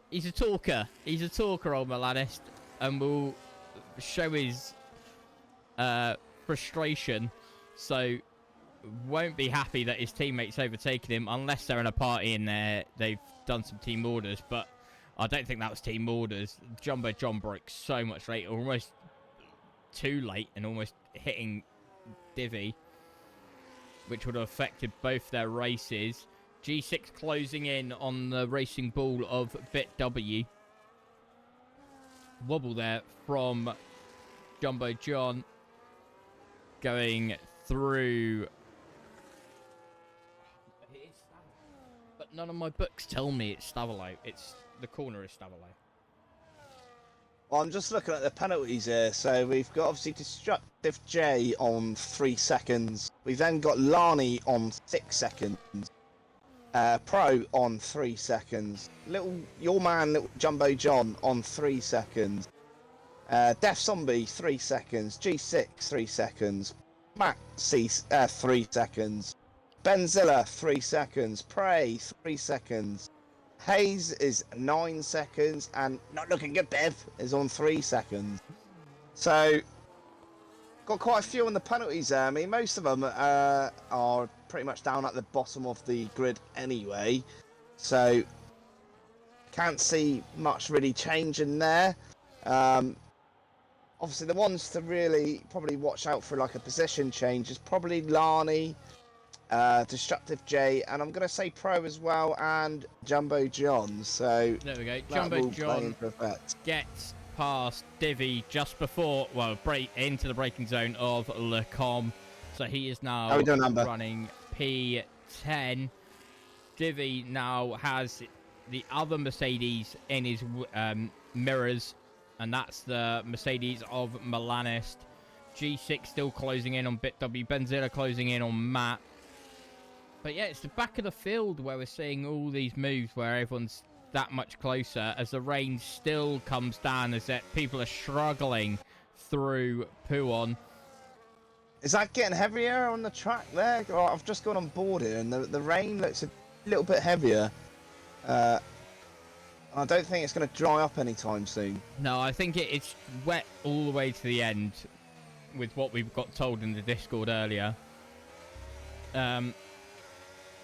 He's a talker. He's a talker, old Milanis. And will show his frustration. So won't be happy that his teammates overtaken him unless they're in a party and they've done some team orders. But I don't think that was team orders. Jumbo John broke so much later, almost too late, and almost hitting Divi, which would have affected both their races. G6 closing in on the racing ball of BitW. Wobble there from Jumbo John going through. But none of my books tell me it's Stavolo. The corner is Stavolo. I'm just looking at the penalties here. So we've got obviously Destructive J on 3 seconds. We've then got Lani on 6 seconds. Pro on 3 seconds. Your man, little Jumbo John on 3 seconds. Def Zombie 3 seconds. G6 3 seconds. Matt C 3 seconds. Benzilla 3 seconds. Prey 3 seconds. Hayes is 9 seconds, and not looking good, Bev is on 3 seconds. So, got quite a few on the penalties there. I mean, most of them are pretty much down at the bottom of the grid anyway. So, can't see much really changing there. Obviously, the ones to really probably watch out for like a position change is probably Lani, Destructive J, and I'm going to say Pro as well, and Jumbo John. So there we go. Jumbo John gets past Divi just before, well, break into the braking zone of Lecom. So he is now running P10. Divi now has the other Mercedes in his mirrors, and that's the Mercedes of Milanist. G6 still closing in on BitW. Benzilla closing in on Matt. But yeah, it's the back of the field where we're seeing all these moves where everyone's that much closer as the rain still comes down, as that people are struggling through Puon. Is that getting heavier on the track there? Oh, I've just gone on board here, and the rain looks a little bit heavier. I don't think it's going to dry up anytime soon. No, I think it's wet all the way to the end with what we've got told in the Discord earlier.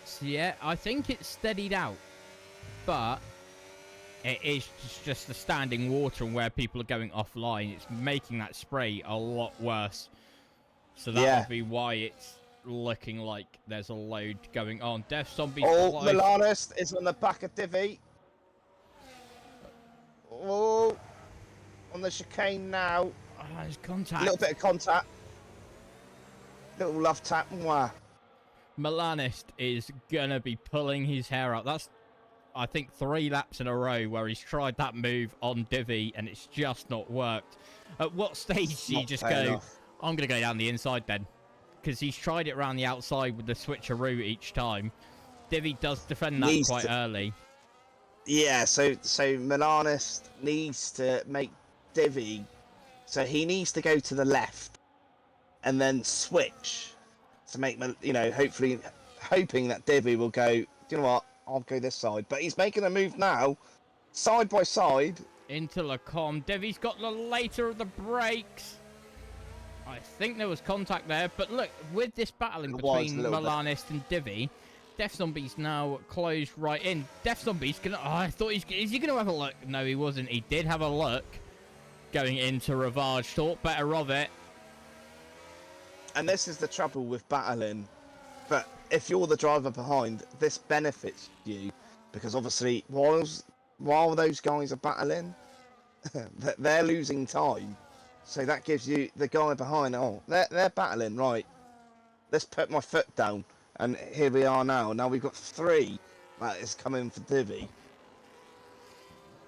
So yeah, I think it's steadied out, but it is just the standing water and where people are going offline. It's making that spray a lot worse. So that would be why it's looking like there's a load going on. Death Zombies. Oh, Milanist is on the back of Divi. Oh, on the chicane now. Oh, there's contact. A little bit of contact. Little love tap. Mwah. Milanist is gonna be pulling his hair out. That's, I think, 3 laps in a row where he's tried that move on Divi and it's just not worked. At what stage do you just go, I'm gonna go down the inside then? Because he's tried it around the outside with the switcheroo each time. Divi does defend that quite early. Yeah, so Milanist needs to make Divi, so he needs to go to the left and then switch to make, you know, hopefully hoping that Divi will go, you know what, I'll go this side. But he's making a move now, side by side. Into Lecom. Divi's got the later of the brakes. I think there was contact there, but look, with this battling between Milanist and Divi, Death Zombie's now closed right in. Death Zombie's gonna, I thought is he gonna have a look? No, he wasn't. He did have a look going into Ravage. Thought better of it. And this is the trouble with battling. But if you're the driver behind, this benefits you, because obviously while those guys are battling, they're losing time. So that gives you the guy behind. Oh, they're battling, right? Let's put my foot down. And here we are now. Now we've got 3 that is coming for Divi.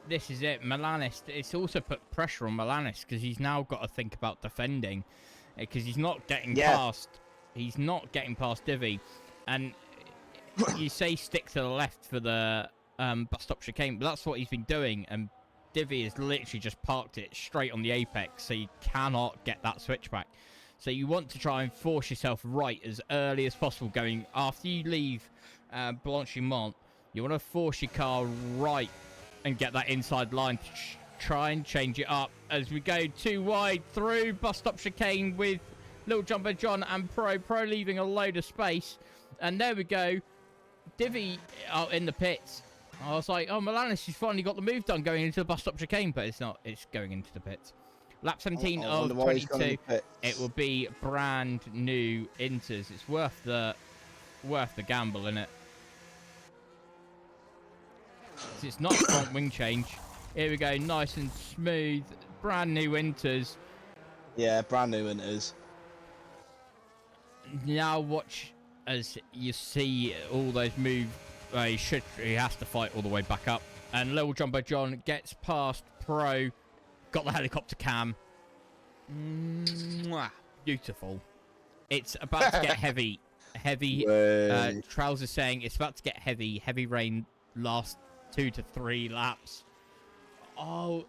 This is it. Milanist. It's also put pressure on Milanist because he's now got to think about defending, because he's not getting past. He's not getting past Divi, and you say stick to the left for the bus stop chicane, but that's what he's been doing. And Divi has literally just parked it straight on the apex, so you cannot get that switchback. So you want to try and force yourself right as early as possible going after you leave Blanchimont. You want to force your car right and get that inside line to try and change it up as we go too wide through bus stop chicane with Little Jumbo John and Pro leaving a load of space. And there we go. Divi out in the pits. I was like, oh, Milanist, she's finally got the move done going into the bus stop chicane, but it's not. It's going into the pits. Lap 17 of 22. It will be brand new Inters. It's worth the gamble, isn't it? It's not front wing change. Here we go, nice and smooth, brand new Inters. Yeah, brand new Inters. Now watch as you see all those moves. He has to fight all the way back up. And Little Jumbo John gets past Pro. Got the helicopter cam. Mwah. Beautiful. It's about to get heavy. Trousers saying it's about to get heavy. Heavy rain last 2 to 3 laps. Oh,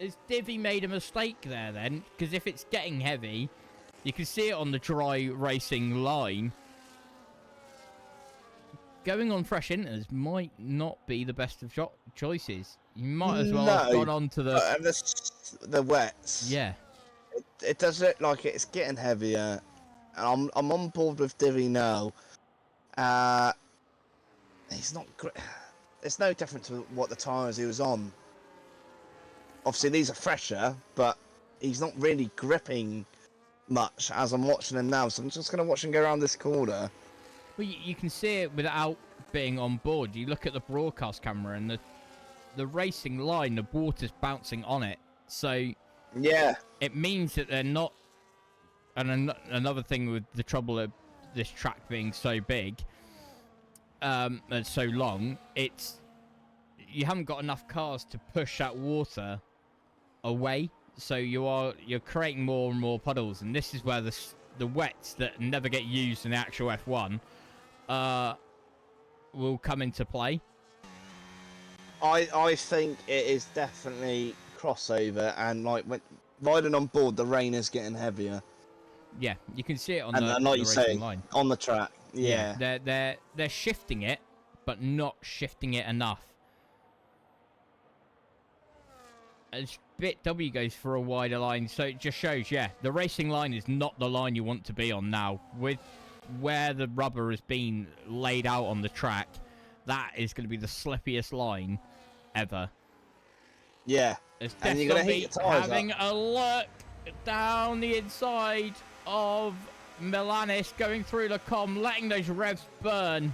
has Divi made a mistake there then? Because if it's getting heavy, you can see it on the dry racing line. going on fresh inters might not be the best of choices. You might as well have gone on to the wets. Yeah. It does look like it's getting heavier. And I'm on board with Divi now. He's not. It's no different to what the tyres he was on. Obviously, these are fresher, but he's not really gripping much as I'm watching him now. So I'm just going to watch him go around this corner. Well, you can see it without being on board. You look at the broadcast camera and the racing line, the water's bouncing on it. So yeah, it means that they're not. And another thing with the trouble of this track being so big and so long, it's you haven't got enough cars to push that water away. So you're creating more and more puddles, and this is where the wets that never get used in the actual F1 will come into play. I think it is definitely crossover, and like when riding on board, the rain is getting heavier. Yeah, you can see it on and the like you say, line. On the track. Yeah. They're shifting it, but not shifting it enough. As Bit W goes for a wider line, so it just shows, yeah, the racing line is not the line you want to be on now. With where the rubber has been laid out on the track, that is going to be the slippiest line ever. Yeah. As and you're going to heat your tyres having a look down the inside of Milanis, going through the letting those revs burn.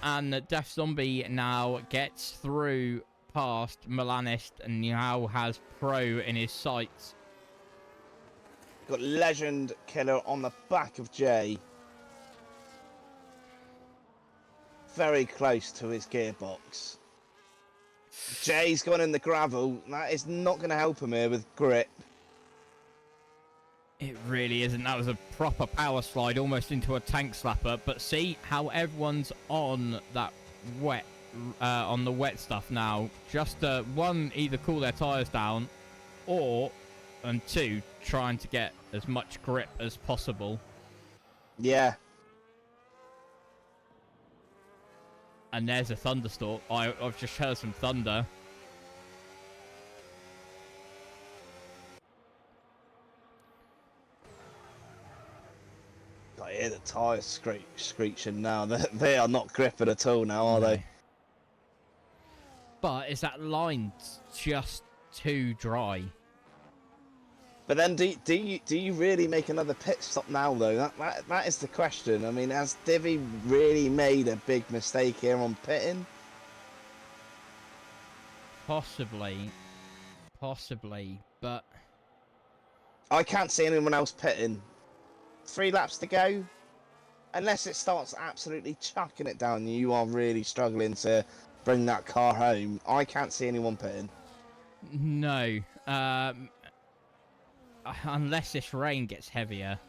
And Def Zombie now gets through past Milanis and now has Pro in his sights. Got Legend Killer on the back of Jay. Very close to his gearbox. Jay's gone in the gravel. That is not going to help him here with grip. It really isn't. That was a proper power slide, almost into a tank slapper. But see how everyone's on that wet, on the wet stuff now. Just one, either cool their tyres down, and two, trying to get as much grip as possible. Yeah. And there's a thunderstorm. I've just heard some thunder. I hear the tyres screeching now. They are not gripping at all now, are they? But is that line just too dry? But then, do you really make another pit stop now, though? That is the question. I mean, has Divi really made a big mistake here on pitting? Possibly, but I can't see anyone else pitting. 3 laps to go. Unless it starts absolutely chucking it down, you are really struggling to bring that car home. I can't see anyone pitting. No. Unless this rain gets heavier.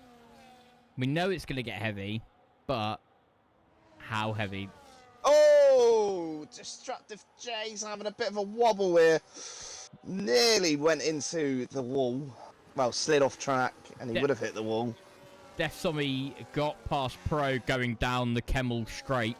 We know it's going to get heavy, but how heavy? Oh! Destructive J's having a bit of a wobble here. Nearly went into the wall. Well, slid off track, and he would have hit the wall. Def Zombie got past Pro going down the Kemmel straight.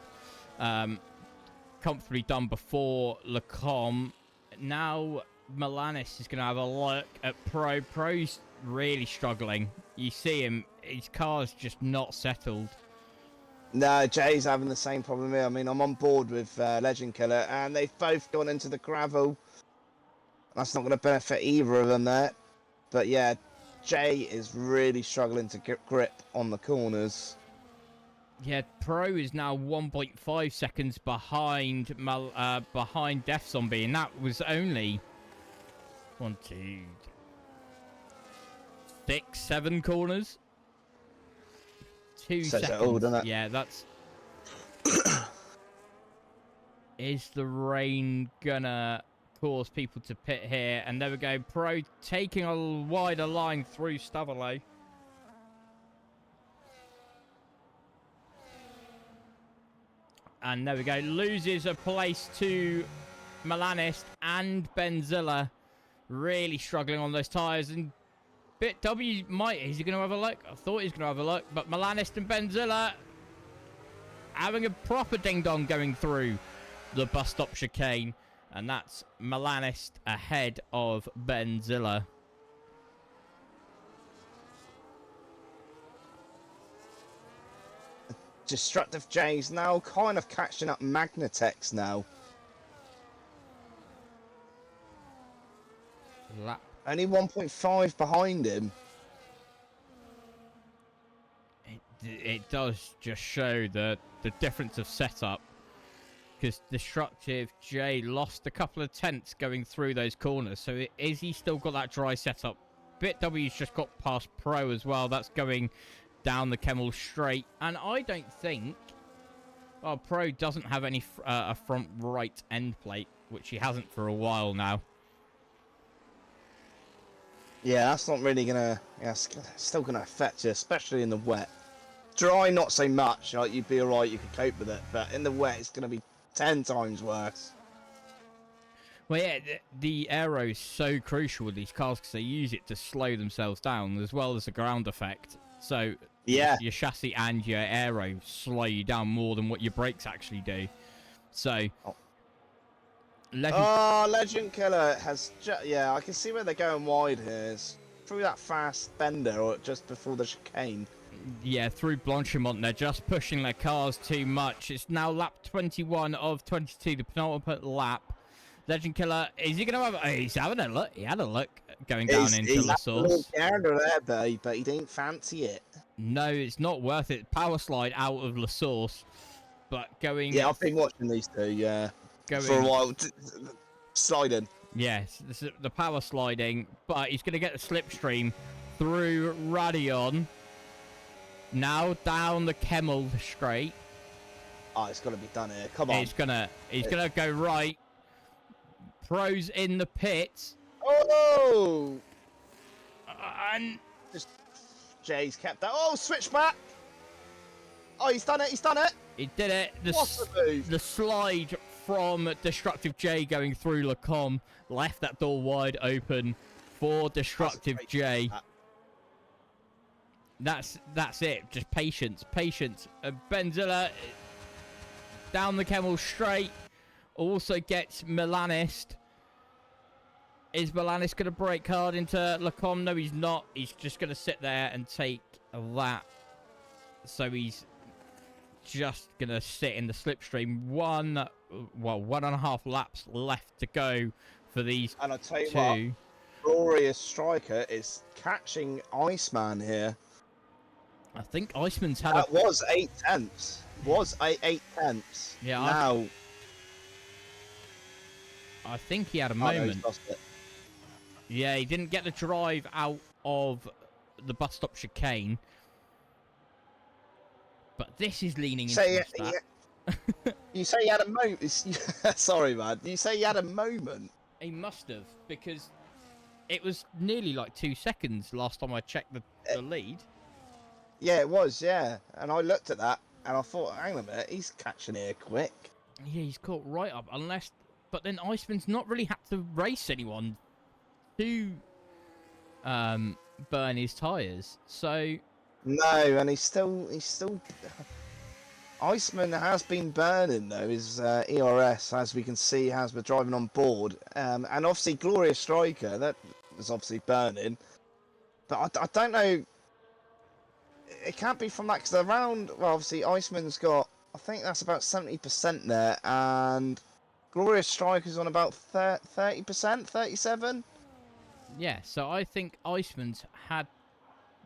Comfortably done before Lacombe. Now Milanis is going to have a look at Pro. Pro's really struggling. You see him, his car's just not settled. No, Jay's having the same problem here. I mean, I'm on board with Legend Killer, and they've both gone into the gravel. That's not going to benefit either of them there. But yeah, Jay is really struggling to get grip on the corners. Yeah, Pro is now 1.5 seconds behind behind Def Zombie, and that was only 1, 2, 6, 7 corners. 2 seconds. All, doesn't it? Yeah, that's. Is the rain gonna cause people to pit here? And there we go. Pro taking a wider line through Stavelot. And there we go. Loses a place to Milanis and Benzilla. Really struggling on those tyres. And Bit W is he going to have a look? I thought he was going to have a look. But Milanis and Benzilla having a proper ding-dong going through the bus stop chicane. And that's Milanist ahead of Benzilla. Destructive J's now kind of catching up Magnitex now. Only 1.5 behind him. It does just show the difference of setup. Because Destructive J lost a couple of tenths going through those corners. So is he still got that dry setup? BitW's just got past Pro as well. That's going down the Kemmel straight. And I don't think... Well, Pro doesn't have any a front right end plate, which he hasn't for a while now. Yeah, that's not really going to... Yeah, it's still going to affect you, especially in the wet. Dry, not so much. Like, you'd be alright, you could cope with it. But in the wet, it's going to be 10 times worse. Well, yeah, the aero is so crucial with these cars because they use it to slow themselves down as well as the ground effect. So yeah, your chassis and your aero slow you down more than what your brakes actually do. So, Legend Killer has... yeah, I can see where they're going wide here. It's through that fast bender or just before the chicane. Yeah, through Blanchimont, they're just pushing their cars too much. It's now lap 21 of 22, the penultimate lap. Legend Killer, is he going to have... Oh, he's having a look. He had a look going down into the source. There, but he didn't fancy it. No, it's not worth it. Power slide out of La Source, but going... Yeah, I've been watching these two, yeah, going... for a while. Sliding. Yes, this is the power sliding, but he's going to get the slipstream through Radion. Now down the Kemmel straight. Oh, it's got to be done here. Come on. He's gonna go right. Pro's in the pits. Oh! And just Jay's kept that. Oh, switch back. Oh, he's done it. He's done it. He did it. What a move. The slide from Destructive J going through Lacombe left that door wide open for Destructive J. That's it. Just patience. Benzilla down the Kemmel straight. Also gets Milanist. Is Milanist going to brake hard into Lacombe? No, he's not. He's just going to sit there and take that. So he's just going to sit in the slipstream. 1.5 laps left to go for these and I'll tell you two. What, Glorious Striker is catching Iceman here. I think Iceman's had that was 8 tenths. Was 8 tenths. Yeah. Now. I think he had a moment. No, lost it. Yeah, he didn't get the drive out of the bus stop chicane. But this is leaning into that. You say he had a moment. Sorry, man. You say he had a moment. He must have, because it was nearly like 2 seconds last time I checked the lead. Yeah, it was, yeah. And I looked at that, and I thought, hang on a minute, he's catching here quick. Yeah, he's caught right up, unless... But then Iceman's not really had to race anyone to burn his tyres, so... No, and he's still... Iceman has been burning, though. His ERS, as we can see, has been driving on board. And obviously, Glorious Striker, that was obviously burning. But I don't know... It can't be from that, because around... Well, obviously, Iceman's got... I think that's about 70% there, and... Glorious Striker's on about 30%, 37? Yeah, so I think Iceman's had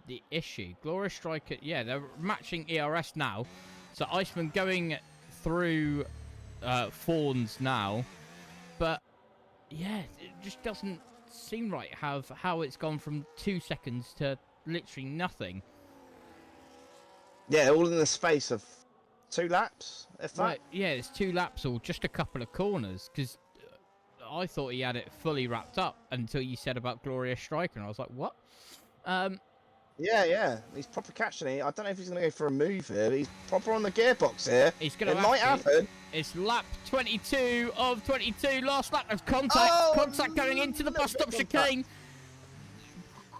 the issue. Glorious Striker, yeah, they're matching ERS now. So Iceman going through Fawns now. But, yeah, it just doesn't seem right how it's gone from 2 seconds to literally nothing. Yeah, all in the space of 2 laps, if that. Right, yeah, it's 2 laps or just a couple of corners, because I thought he had it fully wrapped up until you said about Glorious Striker, and I was like, what? Yeah, he's proper catching it. I don't know if he's going to go for a move here, but he's proper on the gearbox here. He's gonna it might happen. It's lap 22 of 22, last lap of contact. Contact going into the bus stop chicane.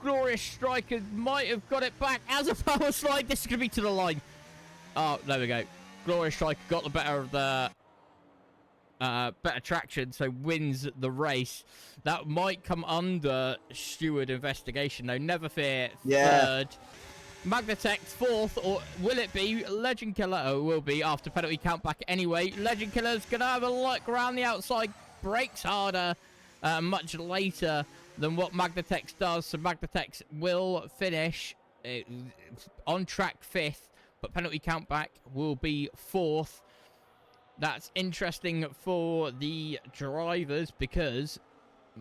Glorious Striker might have got it back as a power slide. This is going to be to the line. Oh, there we go. Glorious Striker got the better of the better traction, so wins the race. That might come under steward investigation, though. Never fear. Third. Magnatex fourth, or will it be Legend Killer? Oh, it will be after penalty count back anyway. Legend Killer's going to have a look around the outside. Brakes harder much later than what Magnatex does. So Magnatex will finish on track 5th, but penalty count back will be 4th. That's interesting for the drivers because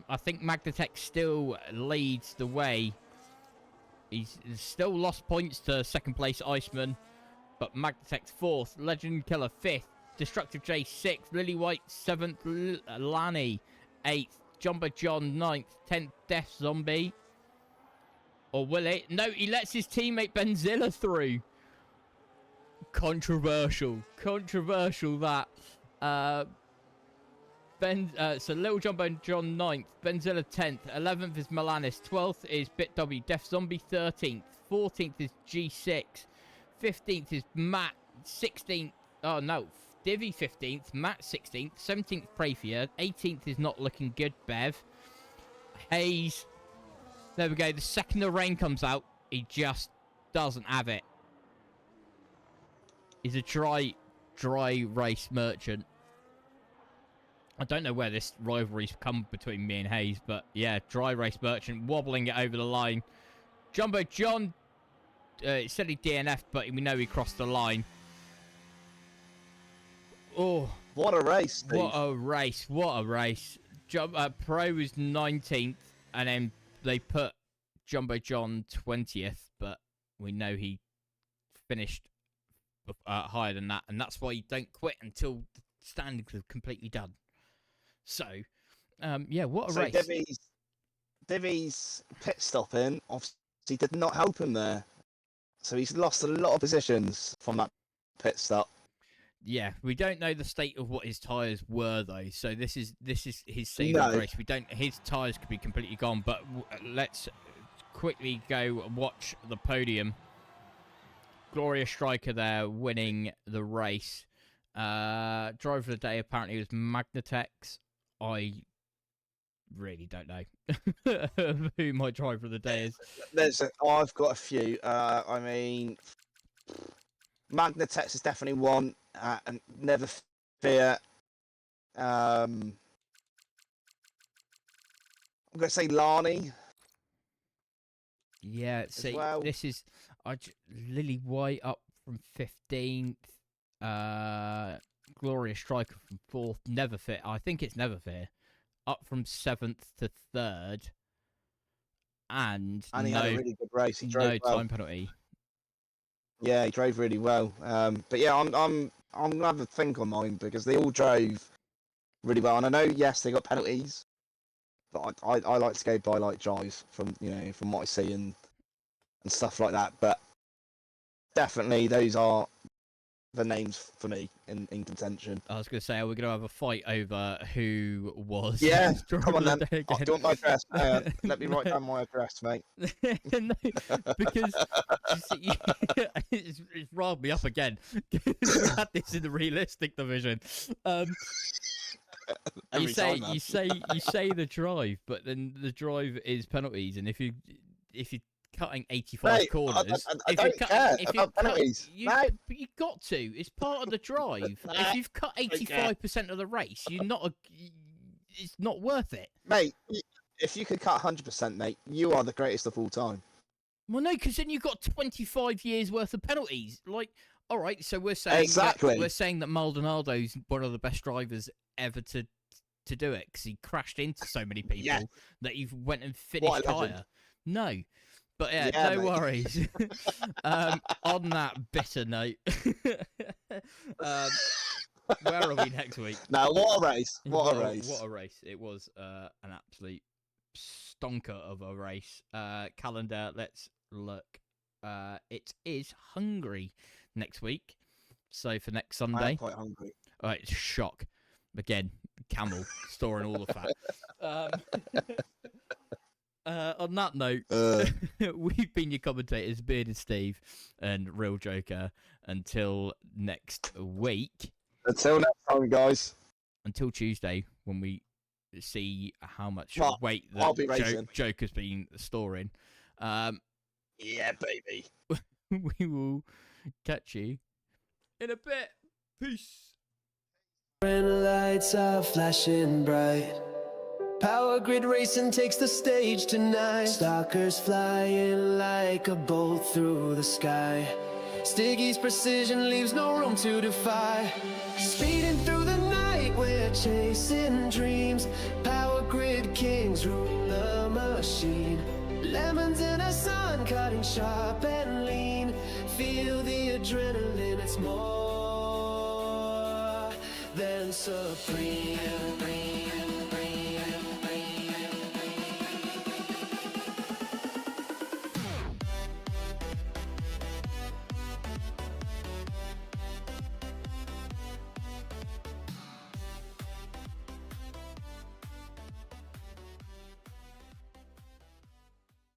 I think Magnatex still leads the way. He's still lost points to second place Iceman, but Magnatex 4th, Legend Killer 5th, Destructive J 6th, Lily White 7th, Lanny 8th, Jumbo John 9th, 10th Death Zombie. Or will it? No, he lets his teammate Benzilla through. Controversial that. So Little Jumbo John 9th, Benzilla 10th, 11th is Milanis, 12th is BitW, Death Zombie 13th, 14th is G6, 15th is Matt, 16th, oh no, Divi 15th, Matt 16th, 17th Prayfia, 18th is Not Looking Good, Bev, Hayes, there we go, the second the rain comes out, he just doesn't have it. He's a dry race merchant. I don't know where this rivalry's come between me and Hayes, but yeah, dry race merchant wobbling it over the line. Jumbo John said he DNF'd, but we know he crossed the line. Oh, what a race! Steve. What a race! What a race! Pro was 19th, and then they put Jumbo John 20th, but we know he finished higher than that, and that's why you don't quit until the standings are completely done. So, yeah, what a race. Divi's pit stopping obviously did not help him there. So he's lost a lot of positions from that pit stop. Yeah, we don't know the state of what his tyres were, though. So this is his saving grace. We don't. His tyres could be completely gone, but let's quickly go watch the podium. Glorious Striker there winning the race. Driver of the day apparently was Magnatex. I really don't know who my driver of the day is. I've got a few. I mean, Magnatex is definitely one. And Never Fear. I'm going to say Lani. Yeah, see, well. This is Lily White up from 15th. Glorious Striker from 4th. Never Fear. I think it's Never Fear. Up from 7th to 3rd. And he had a really good race. He drove well. Time penalty. Yeah, he drove really well. But yeah, I'm gonna have a think on mine because they all drove really well. And I know, yes, they got penalties, but I like to go by like drive from what I see and stuff like that. But definitely those are the names for me in contention. I was going to say, are we going to have a fight over who was? Yeah, come on then. Do you want my address? Let me write down my address, mate. No, because it's riled me up again. We had this in the realistic division. You say the drive, but then the drive is penalties, and if you cutting 85 corners. I don't care about penalties. You got to. It's part of the drive. If you've cut 85% of the race, it's not worth it. Mate, if you could cut 100%, mate, you are the greatest of all time. Well, no, because then you've got 25 years worth of penalties. Like, all right, so we're saying that Maldonado's one of the best drivers ever to do it because he crashed into so many people that he went and finished higher. No. But yeah, no worries. On that bitter note, where are we next week? Now, what a race! What a race! What a race! It was an absolute stonker of a race. Calendar, let's look. It is Hungary next week. So for next Sunday. I'm quite hungry. All right, shock. Again, camel storing all the fat. On on that note, we've been your commentators, Bearded Steve and Real Joker. Until next week. Until next time, guys. Until Tuesday, when we see how much weight I'll that be Joker's been storing. Yeah, baby. We will catch you in a bit. Peace. When lights are flashing bright, power grid racing takes the stage tonight. Stalkers flying like a bolt through the sky. Stiggy's precision leaves no room to defy. Speeding through the night, we're chasing dreams. Power grid kings rule the machine. Lemons in the sun, cutting sharp and lean. Feel the adrenaline, it's more than supreme.